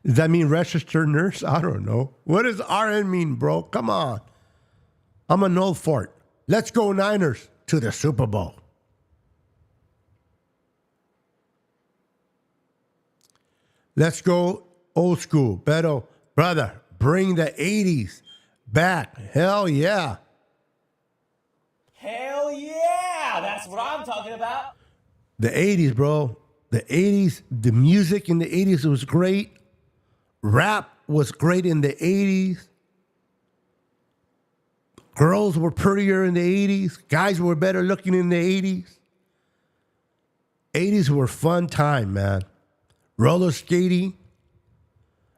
Speaker 2: Does that mean registered nurse? I don't know. What does RN mean, bro? Come on. I'm an old fart. Let's go Niners to the Super Bowl. Let's go old school. Beto, brother, bring the 80s back. Hell yeah.
Speaker 5: Hell yeah! That's what I'm talking about.
Speaker 2: The 80s, bro. The 80s, the music in the 80s was great. Rap was great in the 80s. Girls were prettier in the 80s. Guys were better looking in the 80s. 80s were fun time, man. Roller skating.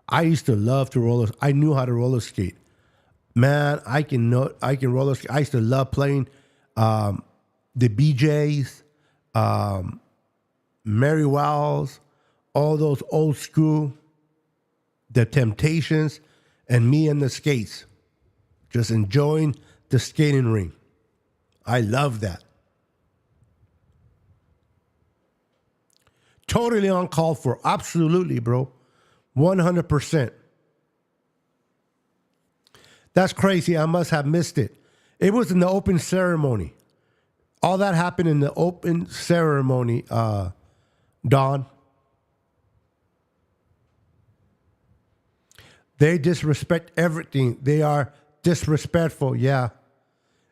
Speaker 2: I used to love to roller. I knew how to roller skate. Man, I can roller skate. I used to love playing the BJs, Mary Wells, all those old school, the Temptations, and me and the skates. Just enjoying the skating ring. I love that. Totally uncalled for. Absolutely, bro. 100%. That's crazy. I must have missed it. It was in the open ceremony. All that happened in the open ceremony, Don. They disrespect everything. They are disrespectful. Yeah.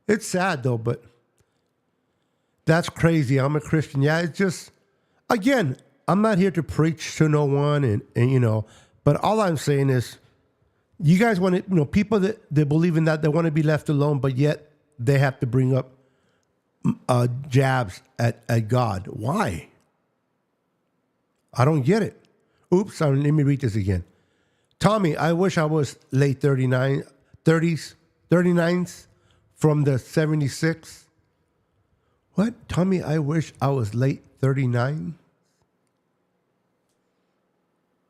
Speaker 2: It's sad, though, but that's crazy. I'm a Christian. Yeah, it's just, again, I'm not here to preach to no one, and but all I'm saying is, you guys want to, people that believe in that, they want to be left alone, but yet they have to bring up jabs at God. Why? I don't get it. Oops, let me read this again. Tommy, I wish I was late 39s from the 76. What? Tommy, I wish I was late 39.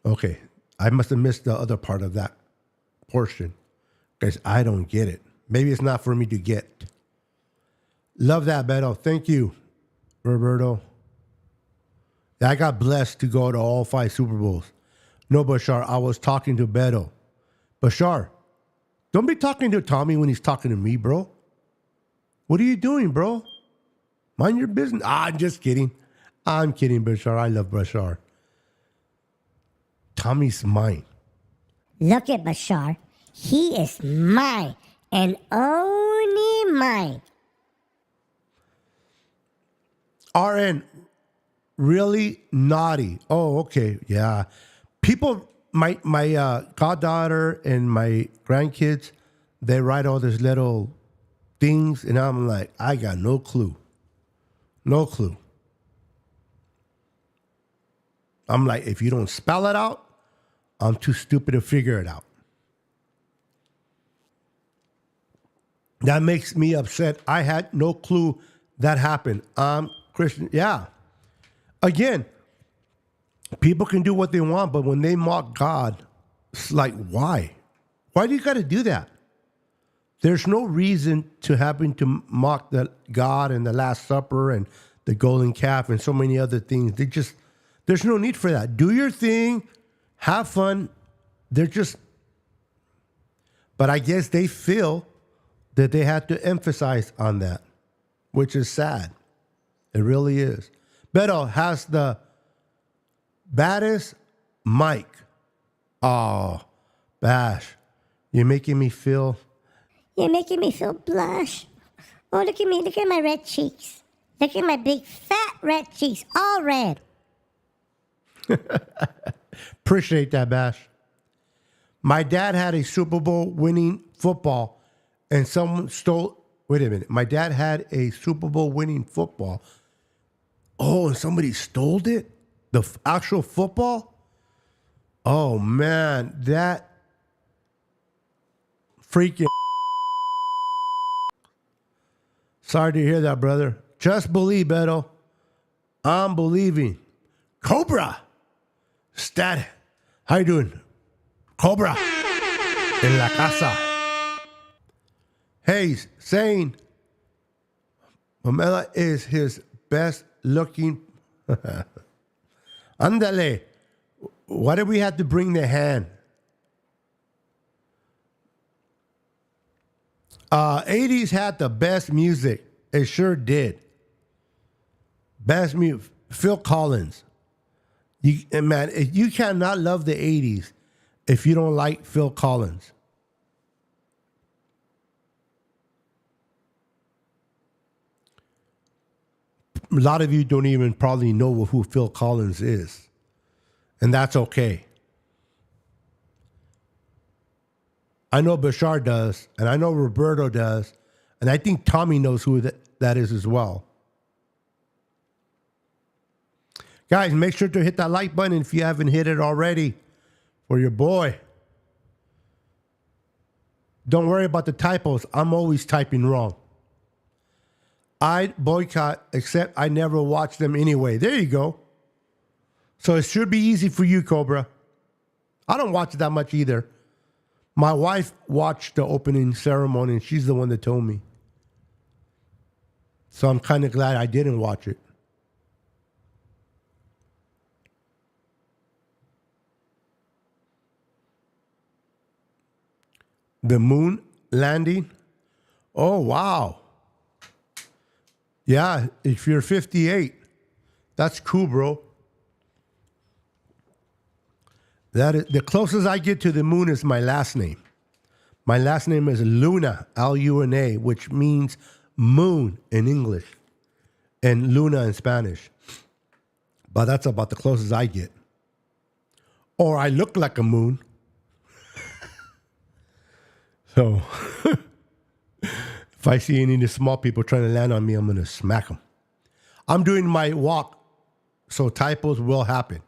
Speaker 2: Okay, I must have missed the other part of that portion because I don't get it. Maybe it's not for me to get. Love that, Beto. Thank you, Roberto. I got blessed to go to all 5 Super Bowls. No, Bashar, I was talking to Beto. Bashar, don't be talking to Tommy when he's talking to me, bro. What are you doing, bro? Mind your business. I'm just kidding. I'm kidding, Bashar. I love Bashar. Tommy's mine.
Speaker 3: Look at Bashar. He is mine and only mine.
Speaker 2: RN, really naughty. Oh, okay. Yeah. People, my goddaughter and my grandkids, they write all these little things, and I'm like, I got no clue. No clue. I'm like, if you don't spell it out, I'm too stupid to figure it out. That makes me upset. I had no clue that happened. I'm Christian. Yeah. Again, people can do what they want, but when they mock God, it's like, why? Why do you got to do that? There's no reason to having to mock the God and the Last Supper and the golden calf and so many other things. There's no need for that. Do your thing. Have fun. But I guess they feel that they had to emphasize on that, which is sad. It really is. Beto has the baddest mic. Oh, Bash, you're making me feel
Speaker 3: blush. Oh, look at me. Look at my red cheeks. Look at my big fat red cheeks, all red.
Speaker 2: Appreciate that, Bash. My dad had a Super Bowl winning football and someone stole. Wait a minute. My dad had a Super Bowl winning football. Oh, and somebody stole it? The actual football? Oh, man. That freaking. Sorry to hear that, brother. Just believe, Beto. I'm believing. Cobra. Stat. How you doing? Cobra. En la casa. Hey, saying Pamela is his best looking. Andale. Why do we have to bring the hand? 80s had the best music. It sure did. Best music. Phil Collins. Man, you cannot love the 80s if you don't like Phil Collins. A lot of you don't even probably know who Phil Collins is. And that's okay. I know Bashar does, and I know Roberto does, And I think Tommy knows who that is as well. Guys, make sure to hit that like button if you haven't hit it already for your boy. Don't worry about the typos. I'm always typing wrong. I boycott, except I never watch them anyway. There you go. So it should be easy for you, Cobra. I don't watch it that much either. My wife watched the opening ceremony, and she's the one that told me. So I'm kind of glad I didn't watch it. The moon landing. Oh, wow. Yeah, if you're 58, that's cool, bro. That is the closest I get to the moon is my last name. My last name is Luna, Luna, which means moon in English and Luna in Spanish. But that's about the closest I get. Or I look like a moon. So if I see any of the small people trying to land on me, I'm going to smack them. I'm doing my walk, so typos will happen.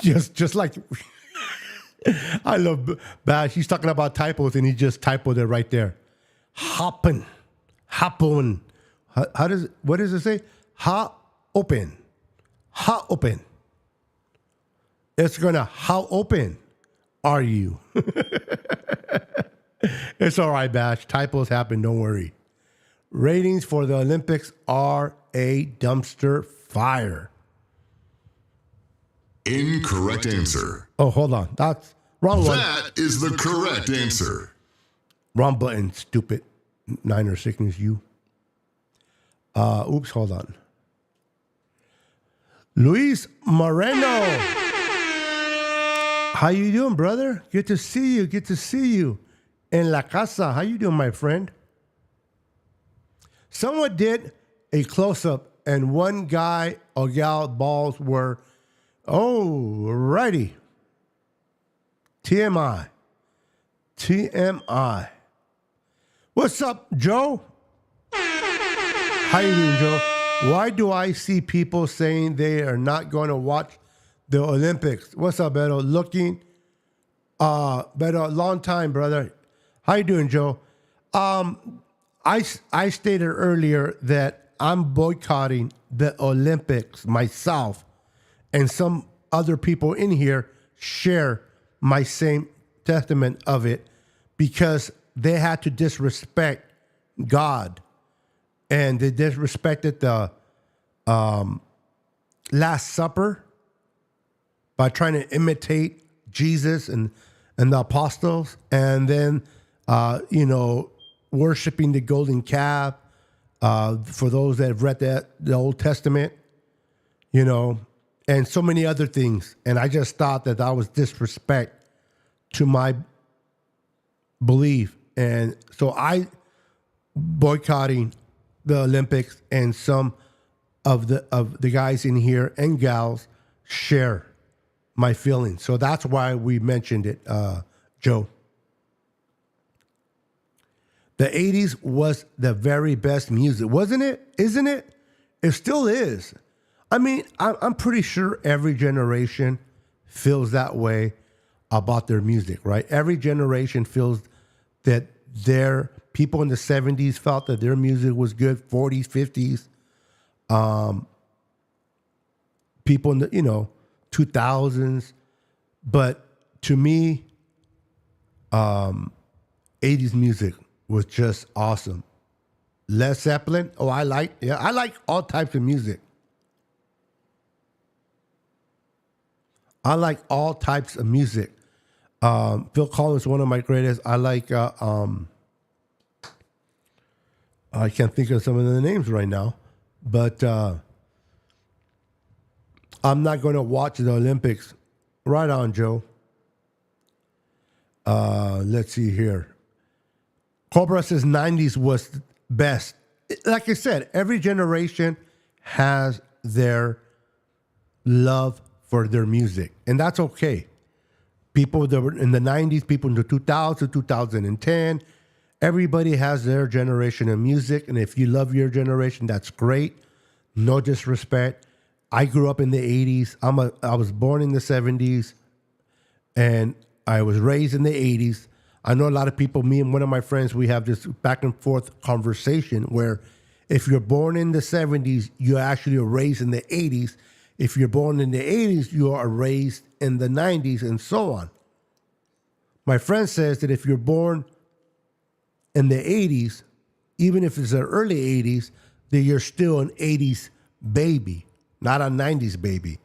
Speaker 2: Just like I love Bash. He's talking about typos, and he just typoed it right there. Happen. How does what does it say? Ha open. It's gonna how open are you? It's all right, Bash. Typos happen. Don't worry. Ratings for the Olympics are a dumpster fire.
Speaker 4: Incorrect answer.
Speaker 2: Oh, hold on. That's wrong one.
Speaker 4: That is the correct answer.
Speaker 2: Wrong button, stupid. Niner sickness, you. Oops, hold on. Luis Moreno. How you doing, brother? Good to see you. En la casa. How you doing, my friend? Someone did a close-up, and one guy or gal balls were, oh, righty. TMI. What's up, Joe? How you doing, Joe? Why do I see people saying they are not going to watch the Olympics? What's up, Beto? Beto, long time, brother. How you doing, Joe? I stated earlier that I'm boycotting the Olympics myself, and some other people in here share my same testament of it because they had to disrespect God, and they disrespected the Last Supper by trying to imitate Jesus and the apostles, and then worshiping the golden calf. For those that have read the Old Testament, and so many other things. And I just thought that was disrespect to my belief. And so I boycotting the Olympics, and some of the guys in here and gals share my feelings. So that's why we mentioned it, Joe. The 80s was the very best music, wasn't it? Isn't it? It still is. I mean, I'm pretty sure every generation feels that way about their music, right? Every generation feels that their people in the 70s felt that their music was good, 40s, 50s, people in the, 2000s. But to me, 80s music was just awesome. Led Zeppelin, I like all types of music. I like all types of music. Phil Collins, one of my greatest. I like, I can't think of some of the names right now, but I'm not going to watch the Olympics. Right on, Joe. Let's see here. Cobra says 90s was best. Like I said, every generation has their love for their music, and that's okay. People that were in the 90s, people in the 2000s, 2010, Everybody has their generation of music, and if you love your generation, that's great. No disrespect. I grew up in the 80s. I was born in the 70s, and I was raised in the 80s. I know a lot of people, me and one of my friends, we have this back and forth conversation where if you're born in the 70s, you actually are raised in the 80s. If you're born in the 80s, you are raised in the 90s, and so on. My friend says that if you're born in the 80s, even if it's the early 80s, that you're still an 80s baby, not a 90s baby.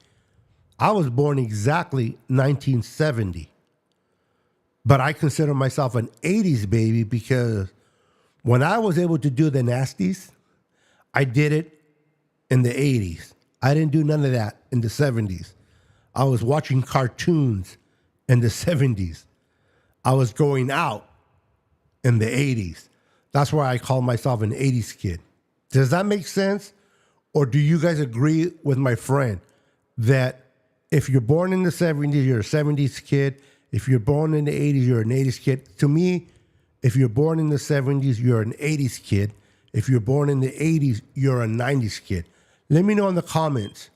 Speaker 2: I was born exactly 1970, but I consider myself an 80s baby because when I was able to do the nasties, I did it in the 80s. I didn't do none of that in the 70s. I was watching cartoons in the 70s. I was going out in the 80s. That's why I call myself an 80s kid. Does that make sense? Or do you guys agree with my friend that if you're born in the 70s, you're a 70s kid. If you're born in the 80s, you're an 80s kid. To me, if you're born in the 70s, you're an 80s kid. If you're born in the 80s, you're a 90s kid. Let me know in the comments.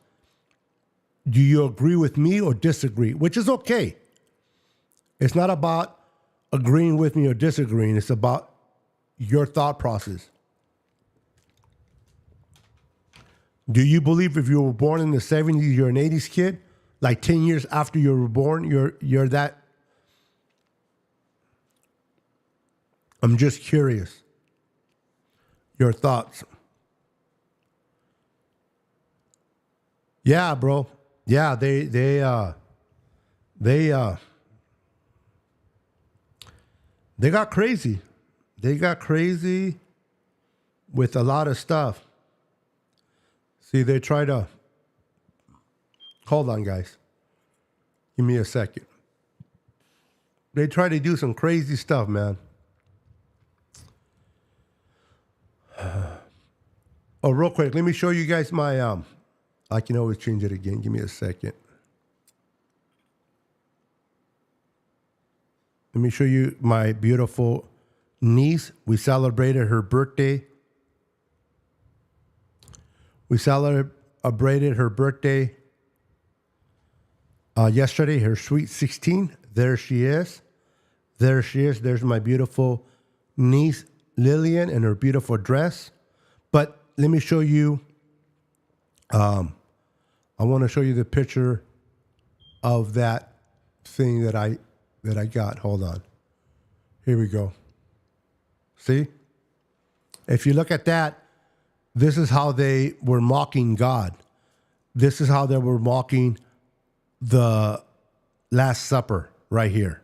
Speaker 2: Do you agree with me or disagree? Which is okay. It's not about agreeing with me or disagreeing. It's about your thought process. Do you believe if you were born in the 70s, you're an 80s kid? Like 10 years after you were born, you're that? I'm just curious. Your thoughts. Yeah, bro. Yeah, they got crazy. They got crazy with a lot of stuff. See, they try to... Hold on, guys. Give me a second. They try to do some crazy stuff, man. Oh, real quick, let me show you guys my... I can always change it again. Give me a second. Let me show you my beautiful niece. We celebrated her birthday. We celebrated her birthday yesterday, her sweet 16. There she is. There she is. There's my beautiful niece, Lillian, in her beautiful dress. But let me show you. I want to show you the picture of that thing that I got. Hold on. Here we go. See? If you look at that, this is how they were mocking God. This is how they were mocking the Last Supper right here.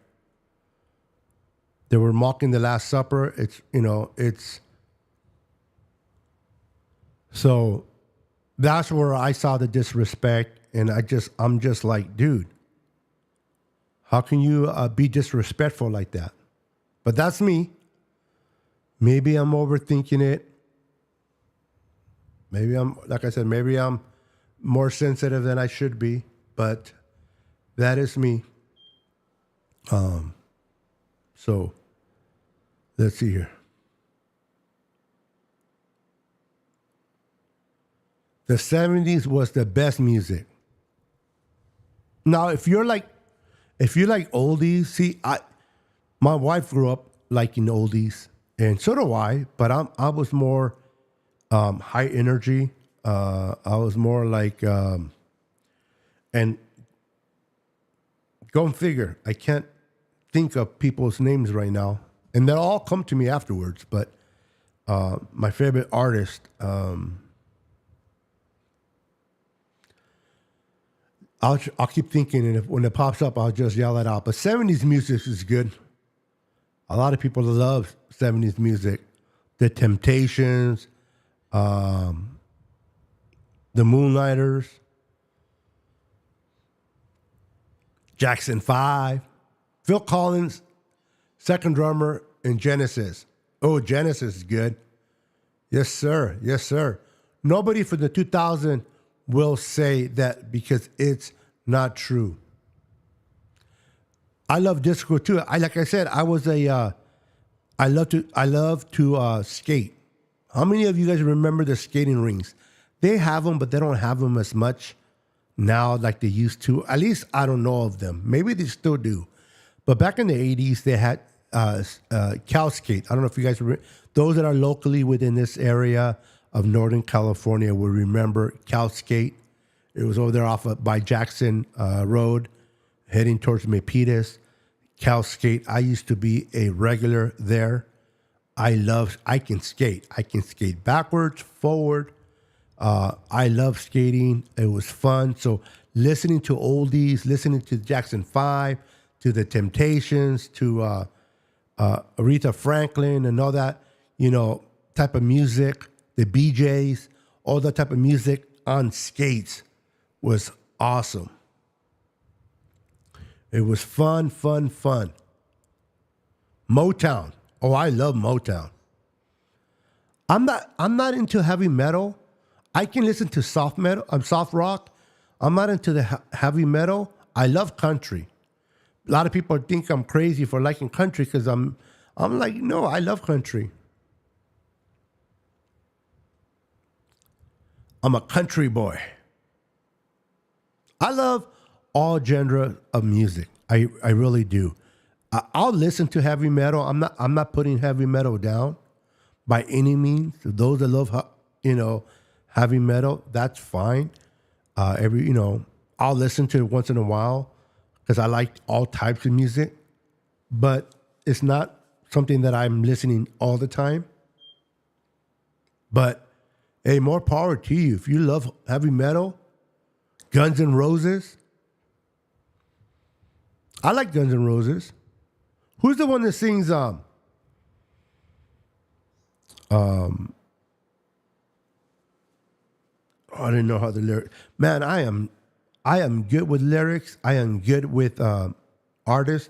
Speaker 2: They were mocking the Last Supper. So that's where I saw the disrespect, and I'm just like, dude, how can you be disrespectful like that? But that's me. Maybe I'm overthinking it. Maybe maybe I'm more sensitive than I should be, but that is me. So let's see here. The 70s was the best music. Now, if you like oldies, see, my wife grew up liking oldies, and so do I. But I was more high energy. I was more like, and go and figure. I can't think of people's names right now, and they'll all come to me afterwards. But my favorite artist. I'll keep thinking, and when it pops up, I'll just yell it out. But 70s music is good. A lot of people love 70s music. The Temptations, the Moonlighters, Jackson 5, Phil Collins, second drummer in Genesis. Oh, Genesis is good. Yes, sir. Yes, sir. Nobody from the 2000 will say that because it's not true. I love disco too. Like I said, I I love to skate. How many of you guys remember the skating rinks? They have them, but they don't have them as much now like they used to. At least I don't know of them. Maybe they still do. But back in the 80s, they had Cal Skate. I don't know if you guys remember. Those that are locally within this area of Northern California will remember Cal Skate. It was over there by Jackson Road, heading towards Milpitas. Cal Skate. I used to be a regular there. I can skate. I can skate backwards, forward. I love skating. It was fun. So listening to oldies, listening to Jackson 5, to the Temptations, to Aretha Franklin and all that, type of music, the BJs, all that type of music on skates was awesome. It was fun, fun, fun. Motown. Oh, I love Motown. I'm not into heavy metal. I can listen to soft rock. I'm not into the heavy metal. I love country. A lot of people think I'm crazy for liking country because I'm like, no, I love country. I'm a country boy. I love all genre of music. I really do. I'll listen to heavy metal. I'm not putting heavy metal down by any means. Those that love heavy metal, that's fine. I'll listen to it once in a while because I like all types of music, but it's not something that I'm listening all the time. But hey, more power to you. If you love heavy metal, Guns N' Roses. I like Guns N' Roses. Who's the one that sings I didn't know how the lyrics. Man, I am good with lyrics. I am good with artists.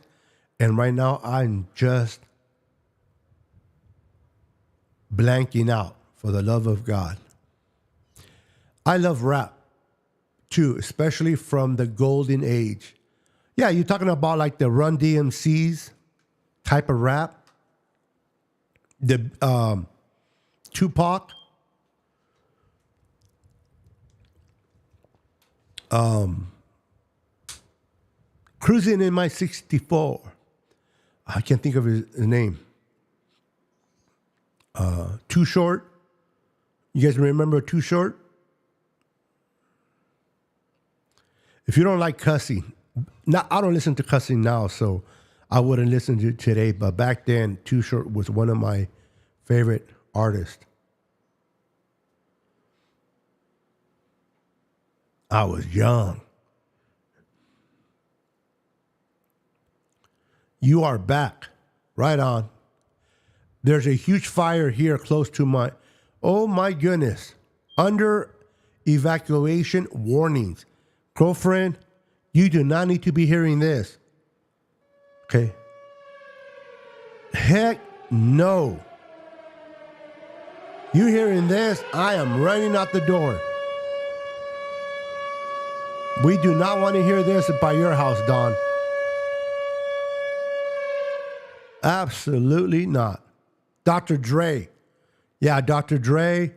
Speaker 2: And right now I'm just blanking out for the love of God. I love rap too, especially from the golden age. Yeah, you're talking about like the Run DMC's type of rap. The Tupac. Cruising in my 64. I can't think of his name. Too Short. You guys remember Too Short? If you don't like cussing, now I don't listen to cussing now, so I wouldn't listen to it today. But back then, Too Short was one of my favorite artists. I was young. You are back. Right on. There's a huge fire here close to my... Oh my goodness. Under evacuation warnings. Girlfriend, you do not need to be hearing this. Okay? Heck no. You hearing this? I am running out the door. We do not want to hear this by your house, Don. Absolutely not. Dr. Dre. Yeah, Dr. Dre.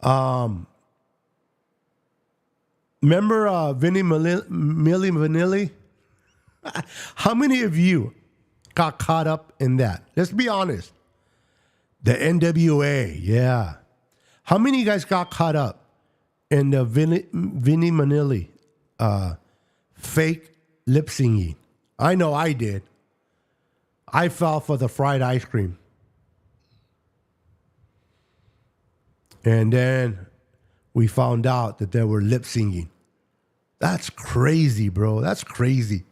Speaker 2: Remember Milli Vanilli? How many of you got caught up in that? Let's be honest. The NWA, yeah. How many of you guys got caught up in the Vinnie Manilli fake lip singing? I know I did. I fell for the fried ice cream. And then we found out that they were lip singing. That's crazy, bro. That's crazy.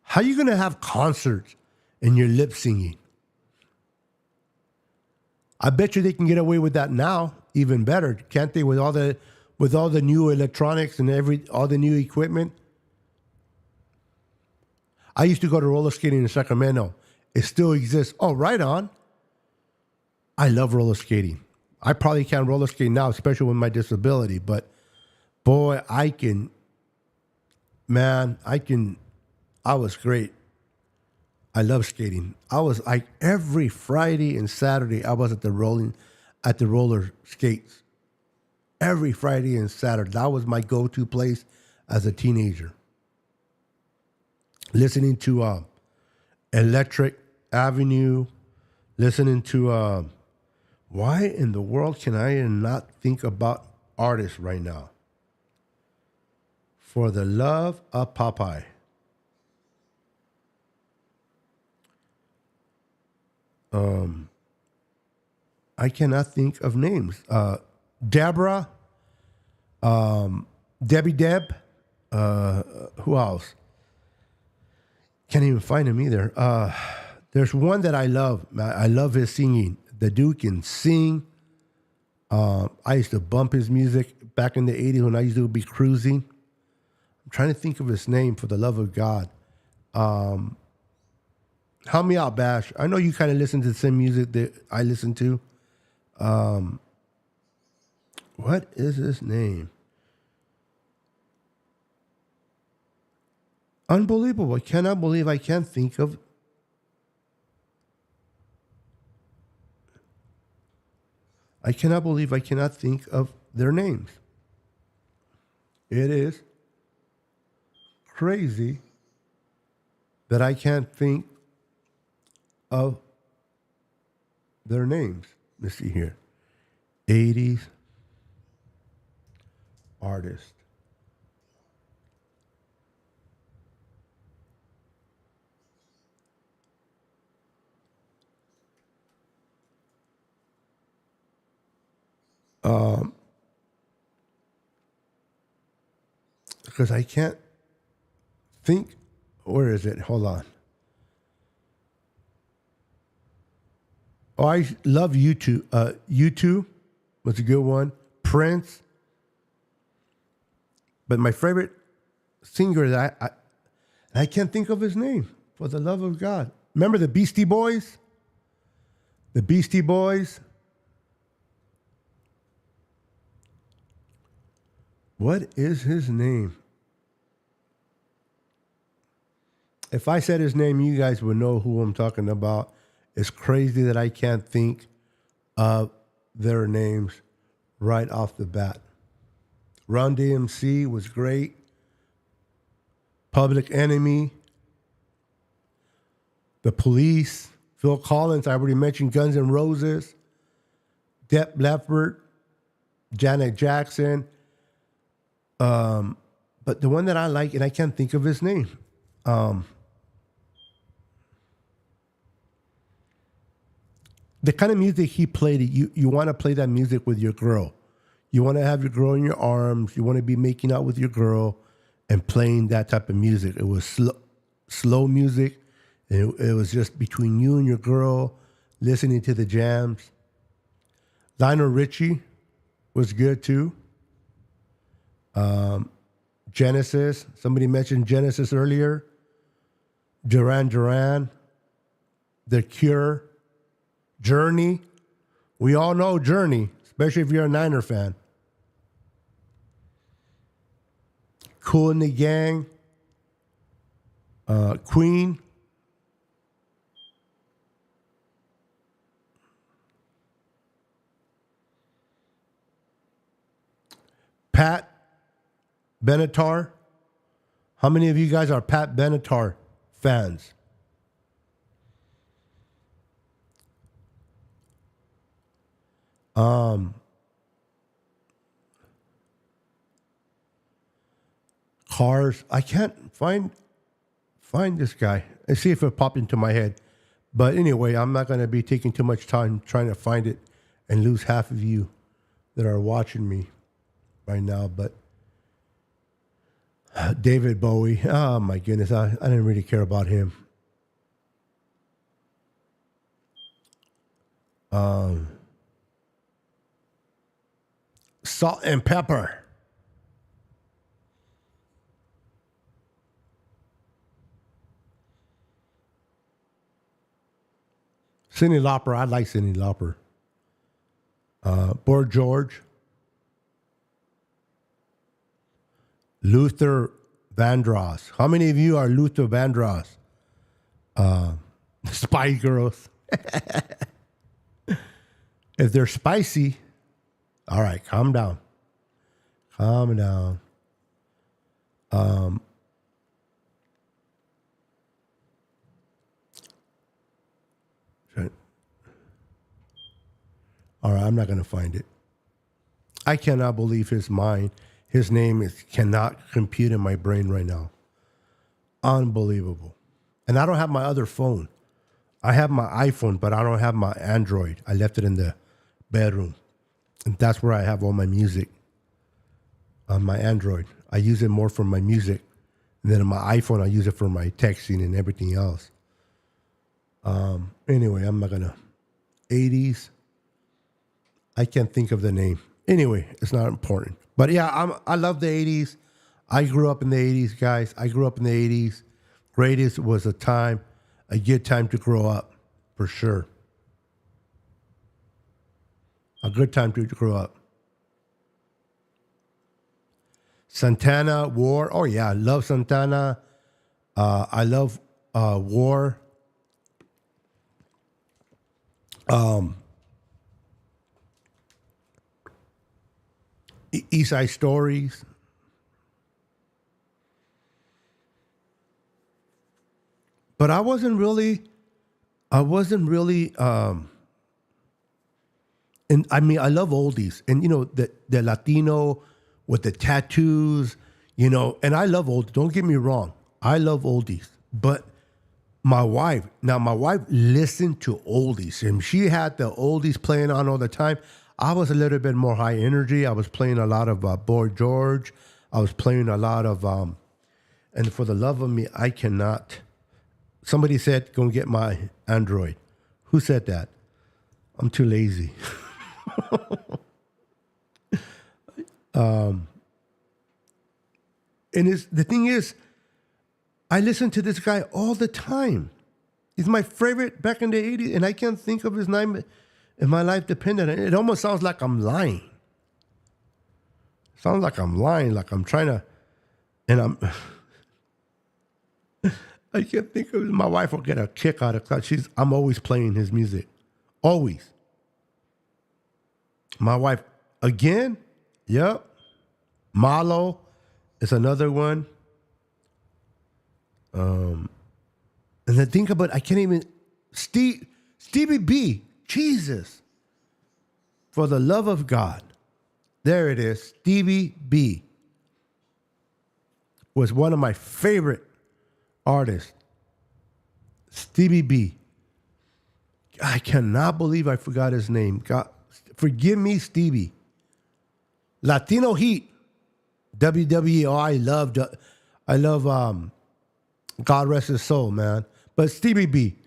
Speaker 2: How you going to have concerts and you're lip singing? I bet you they can get away with that now, even better, can't they? With all the new electronics and all the new equipment. I used to go to roller skating in Sacramento. It still exists. Oh, right on. I love roller skating. I probably can't roller skate now, especially with my disability. But boy, I can. I was great. I love skating. I was like every Friday and Saturday I was at the roller skates. Every Friday and Saturday. That was my go-to place as a teenager. Listening to Electric Avenue, listening to why in the world can I not think about artists right now? For the Love of Popeye. I cannot think of names. Deborah, Debbie Deb, who else? Can't even find him either. There's one that I love. I love his singing. The dude can sing. I used to bump his music back in the 80s when I used to be cruising. I'm trying to think of his name, for the love of God. Help me out, Bash. I know you kind of listen to the same music that I listen to. What is his name? Unbelievable. I cannot believe I can't think of. I cannot believe I cannot think of their names. It is crazy that I can't think of their names. Let's see here. 80s artist. Because I can't think. Where is it? Hold on. Oh, I love U2. U2 was a good one. Prince. But my favorite singer that I can't think of his name, for the love of God. Remember the Beastie Boys? The Beastie Boys. What is his name? If I said his name, you guys would know who I'm talking about. It's crazy that I can't think of their names right off the bat. Run DMC was great. Public Enemy. The Police. Phil Collins, I already mentioned Guns N' Roses. Def Leppard. Janet Jackson. But the one that I like, and I can't think of his name. The kind of music he played, you want to play that music with your girl. You want to have your girl in your arms. You want to be making out with your girl and playing that type of music. It was slow music. And it was just between you and your girl, listening to the jams. Lionel Richie was good too. Genesis. Somebody mentioned Genesis earlier. Duran Duran. The Cure. Journey. We all know Journey, especially if you're a Niner fan. Kool and the Gang. Queen. Pat Benatar. How many of you guys are Pat Benatar fans? Cars. I can't find this guy. Let's see if it popped into my head. But anyway, I'm not going to be taking too much time trying to find it and lose half of you that are watching me right now. But David Bowie. Oh my goodness, I didn't really care about him. Salt and Pepper. Cyndi Lauper. I like Cyndi Lauper. Boy George. Luther Vandross. How many of you are Luther Vandross Spice Girls. If they're spicy, all right, calm down. Calm down. All right, I'm not going to find it. I cannot believe his name cannot compute in my brain right now. Unbelievable. And I don't have my other phone. I have my iPhone, but I don't have my Android. I left it in the bedroom. And that's where I have all my music on my Android. I use it more for my music. And then on my iPhone, I use it for my texting and everything else. Anyway, I'm not going to. 80s. I can't think of the name. Anyway, it's not important. But yeah, I love the 80s. I grew up in the 80s, guys. I grew up in the 80s. Greatest was a good time to grow up, for sure. A good time to grow up. Santana, War. Oh, yeah, I love Santana. I love War. East Side Stories. But I wasn't really, and I mean, I love oldies. And, you know, the Latino with the tattoos, you know, and I love oldies. Don't get me wrong. I love oldies. But my wife listened to oldies. And she had the oldies playing on all the time. I was a little bit more high energy. I was playing a lot of Boy George. I was playing a lot of, and for the love of me, I cannot. Somebody said, go and get my Android. Who said that? I'm too lazy. And the thing is, I listen to this guy all the time. He's my favorite back in the 80s, and I can't think of his name. And my life depended on it. It almost sounds like I'm lying. Sounds like I'm lying, like I'm trying to, and I can't think of it. My wife will get a kick out of it. I'm always playing his music. Always. My wife, again, yep. Malo is another one. And then think about it, I can't even, Stevie B. Jesus. For the love of God. There it is. Stevie B. Was one of my favorite artists. Stevie B. I cannot believe I forgot his name. God, forgive me, Stevie. Latino Heat. WWE. Oh, I love God rest his soul, man. But Stevie B.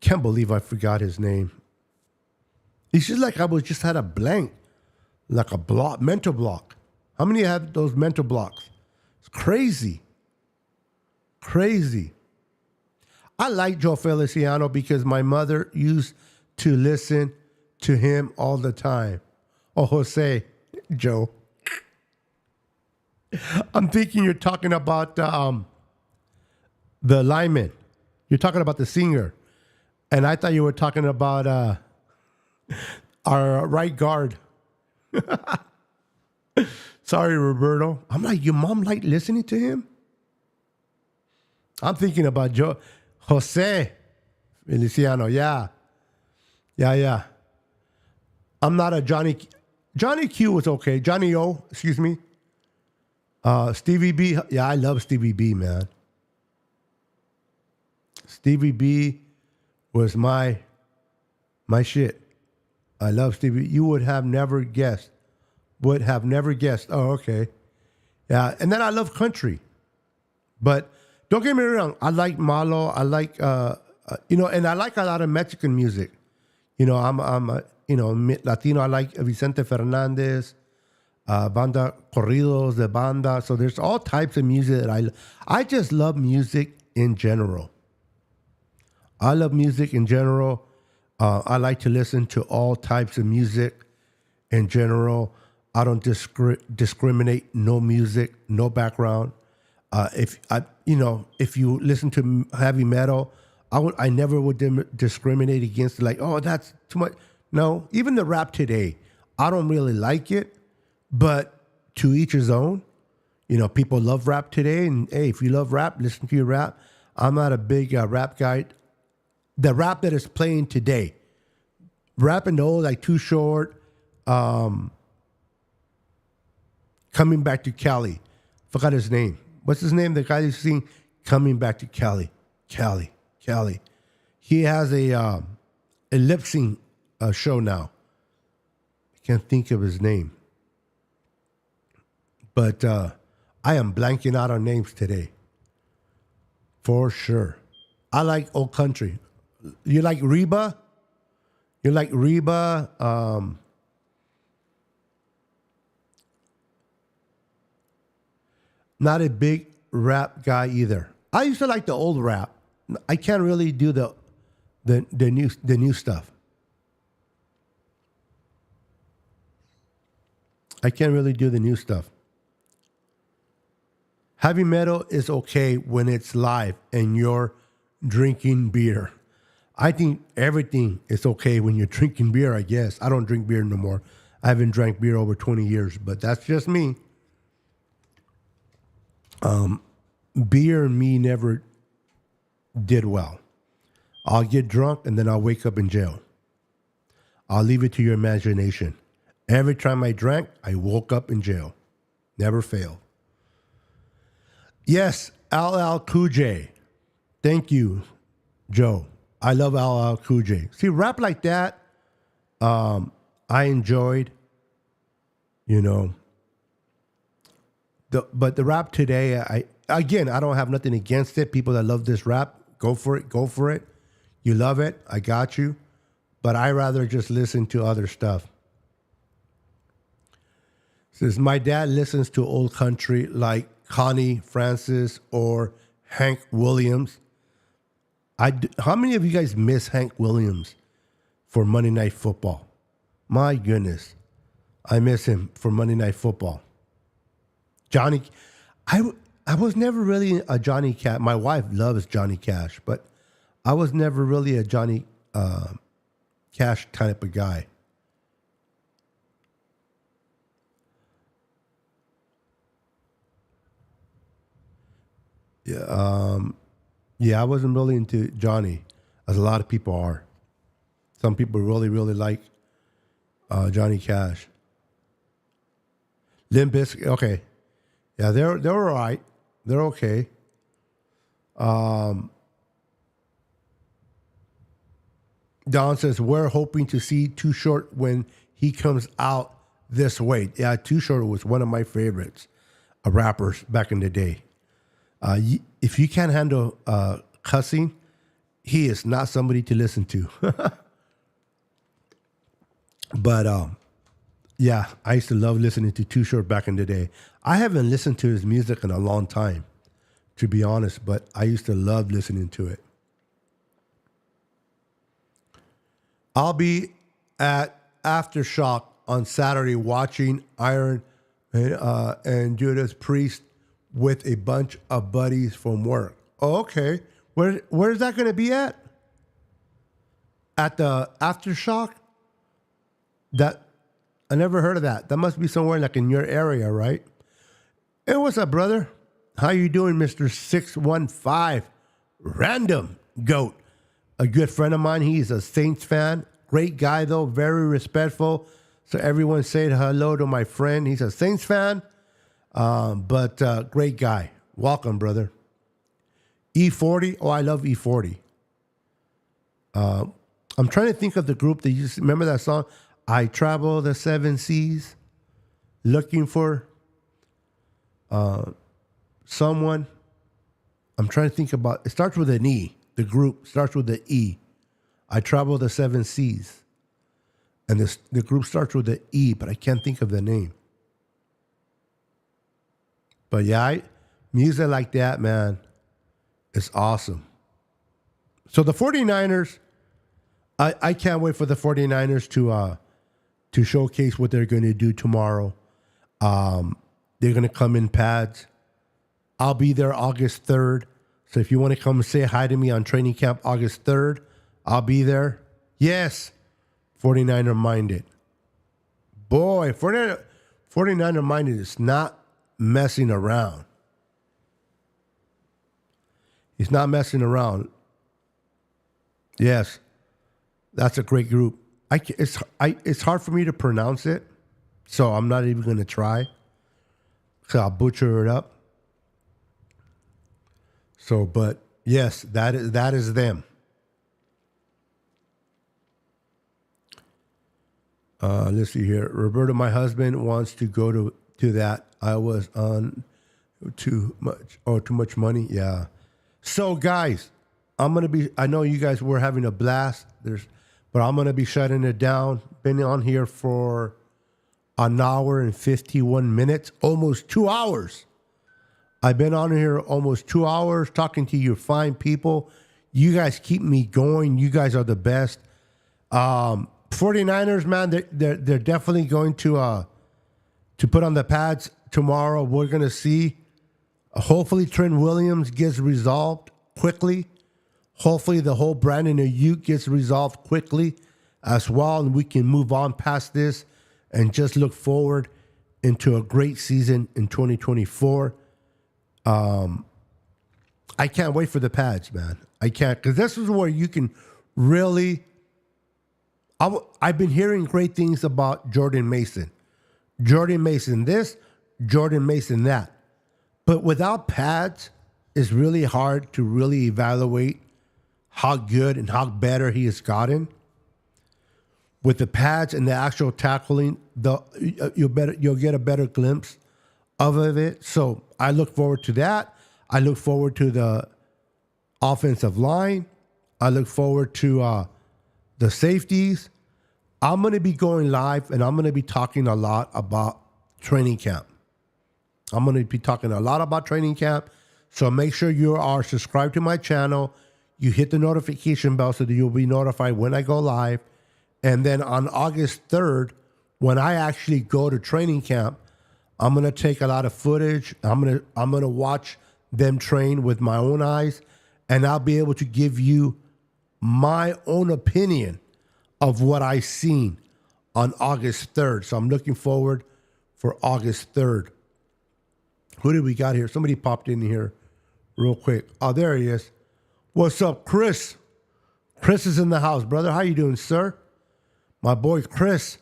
Speaker 2: Can't believe I forgot his name. It's just like I just had a blank, like a block, mental block. How many have those mental blocks? It's crazy. Crazy. I like Joe Feliciano because my mother used to listen to him all the time. Oh, Jose, Joe. I'm thinking you're talking about the lineman. You're talking about the singer. And I thought you were talking about our right guard. Sorry, Roberto. I'm like, your mom liked listening to him? I'm thinking about Jose Feliciano. Yeah. I'm not a Johnny Q was okay. Johnny O, excuse me. Stevie B. Yeah, I love Stevie B, man. Stevie B was my shit. I love Stevie. You would have never guessed. Oh, okay. Yeah, and then I love country. But don't get me wrong. I like Malo. I like, and I like a lot of Mexican music. You know, I'm Latino. I like Vicente Fernandez, banda corridos de banda. So there's all types of music that I just love music in general. I love music in general. I like to listen to all types of music in general. I don't discriminate. No music, no background. If you listen to heavy metal, I never would discriminate against it, like, oh, that's too much. No, even the rap today, I don't really like it, but to each his own. You know, people love rap today, and hey, if you love rap, listen to your rap. I'm not a big rap guy. The rap that is playing today, rap and the old, like Too Short, Coming Back to Cali. Forgot his name. What's his name? The guy who's singing Coming Back to Cali. Cali. He has a lip sync show now. I can't think of his name. But I am blanking out on names today. For sure. I like old country. You like Reba? You like Reba? Not a big rap guy either. I used to like the old rap. I can't really do the new stuff. I can't really do the new stuff. Heavy metal is okay when it's live and you're drinking beer. I think everything is okay when you're drinking beer, I guess. I don't drink beer no more. I haven't drank beer over 20 years, but that's just me. Beer and me never did well. I'll get drunk and then I'll wake up in jail. I'll leave it to your imagination. Every time I drank, I woke up in jail. Never failed. Yes, LL Cool J. Thank you, Joe. I love LL Cool J. See, rap like that, I enjoyed, you know. But the rap today, I don't have nothing against it. People that love this rap, go for it. You love it, I got you. But I rather just listen to other stuff. Since my dad listens to old country like Connie Francis or Hank Williams. How many of you guys miss Hank Williams for Monday Night Football? My goodness. I miss him for Monday Night Football. Johnny, I was never really a Johnny Cash. My wife loves Johnny Cash, but I was never really a Johnny Cash type of guy. Yeah, I wasn't really into Johnny, as a lot of people are. Some people really, really like Johnny Cash. Limp Bizkit, okay. Yeah, they're all right. They're okay. Don says, we're hoping to see Too Short when he comes out this way. Yeah, Too Short was one of my favorites, rappers back in the day. If you can't handle cussing, he is not somebody to listen to. But yeah, I used to love listening to Too Short back in the day. I haven't listened to his music in a long time, to be honest, but I used to love listening to it. I'll be at Aftershock on Saturday watching Iron and Judas Priest with a bunch of buddies from work. Oh, okay. Where is that going to be at? At the Aftershock? That I never heard of that. That must be somewhere like in your area, right? Hey, what's up, brother? How you doing, Mr. 615? Random Goat. A good friend of mine. He's a Saints fan. Great guy, though. Very respectful. So everyone say hello to my friend. He's a Saints fan. But great guy. Welcome, brother. E40. Oh, I love E40. I'm trying to think of the group that you remember that song. I travel the 7 seas looking for someone. I'm trying to think about. It starts with an E. The group starts with the E. I travel the 7 seas, and the group starts with the E, but I can't think of the name. But yeah, music like that, man, is awesome. So the 49ers, I can't wait for the 49ers to showcase what they're going to do tomorrow. They're going to come in pads. I'll be there August 3rd. So if you want to come say hi to me on training camp August 3rd, I'll be there. Yes, 49er minded. Boy, 49er minded is not messing around. He's not messing around. Yes, that's a great group. It's hard for me to pronounce it, so I'm not even going to try, because I'll butcher it up. So, but yes, that is them. Let's see here. Roberta, my husband, wants to go to that. I was on too much money. Yeah. So guys, I know you guys were having a blast. But I'm going to be shutting it down. Been on here for an hour and 51 minutes, almost 2 hours. I've been on here almost 2 hours talking to you fine people. You guys keep me going. You guys are the best. 49ers, man, they're definitely going to put on the pads tomorrow. We're going to see. Hopefully Trent Williams gets resolved quickly. Hopefully the whole Brandon Ayuk gets resolved quickly as well, and we can move on past this and just look forward into a great season in 2024. I can't wait for the pads, man. I can't, because this is where you can really... I've been hearing great things about Jordan Mason. Jordan Mason this, Jordan Mason that. But without pads, it's really hard to really evaluate how good and how better he has gotten. With the pads and the actual tackling, you'll get a better glimpse of it. So I look forward to that. I look forward to the offensive line. I look forward to the safeties. I'm going to be going live, and I'm going to be talking a lot about training camp. I'm going to be talking a lot about training camp. So make sure you are subscribed to my channel. You hit the notification bell so that you'll be notified when I go live. And then on August 3rd, when I actually go to training camp, I'm going to take a lot of footage. I'm going to watch them train with my own eyes, and I'll be able to give you my own opinion of what I've seen on August 3rd. So I'm looking forward for August 3rd. Who did we got here? Somebody popped in here real quick. Oh, there he is. What's up, Chris? Chris is in the house, brother. How you doing, sir? My boy, Chris.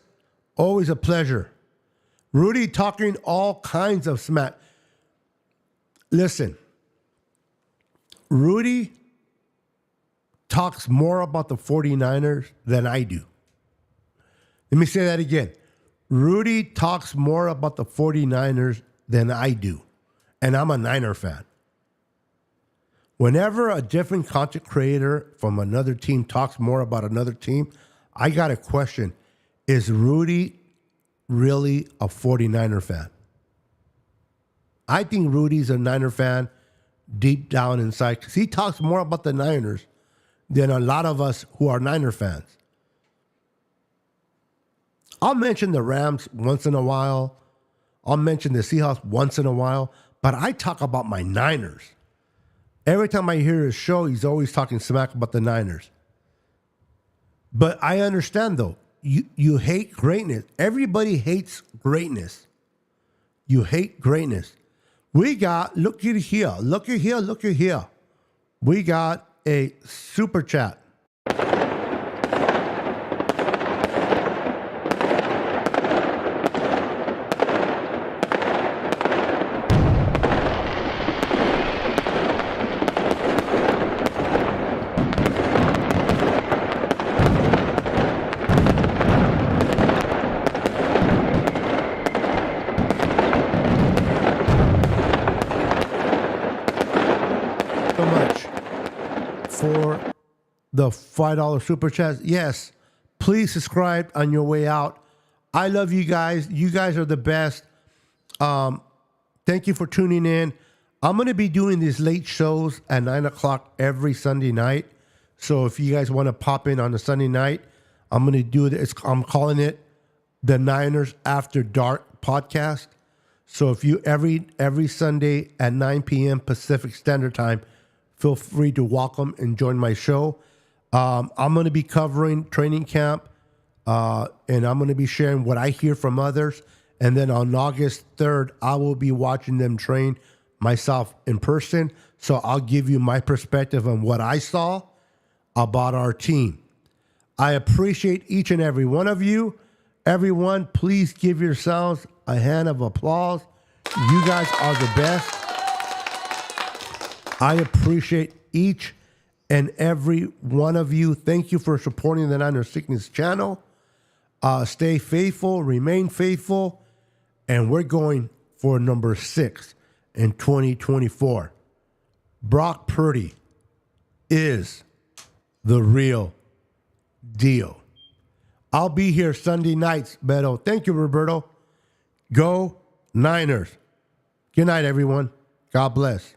Speaker 2: Always a pleasure. Rudy talking all kinds of smack. Listen, Rudy talks more about the 49ers than I do. Let me say that again. Rudy talks more about the 49ers than I do. And I'm a Niner fan. Whenever a different content creator from another team talks more about another team, I got a question. Is Rudy really a 49er fan? I think Rudy's a Niner fan deep down inside, because he talks more about the Niners than a lot of us who are Niner fans. I'll mention the Rams once in a while. I'll mention the Seahawks once in a while. But I talk about my Niners. Every time I hear his show, he's always talking smack about the Niners. But I understand, though. You hate greatness. Everybody hates greatness. You hate greatness. We got, look at here. We got a super chat. The $5 super chat. Yes, please subscribe on your way out. I love you guys. You guys are the best. Thank you for tuning in. I'm going to be doing these late shows at 9 o'clock every Sunday night. So if you guys want to pop in on a Sunday night, I'm going to do it. I'm calling it the Niners After Dark podcast. So if you every Sunday at 9 p.m. Pacific Standard Time, feel free to welcome and join my show. I'm going to be covering training camp, and I'm going to be sharing what I hear from others. And then on August 3rd, I will be watching them train myself in person. So I'll give you my perspective on what I saw about our team. I appreciate each and every one of you. Everyone, please give yourselves a hand of applause. You guys are the best. I appreciate each and every one of you. Thank you for supporting the Niner Sickness channel. Stay faithful, remain faithful, and we're going for number 6 in 2024. Brock Purdy is the real deal. I'll be here Sunday nights, Beto. Thank you, Roberto. Go Niners. Good night, everyone. God bless.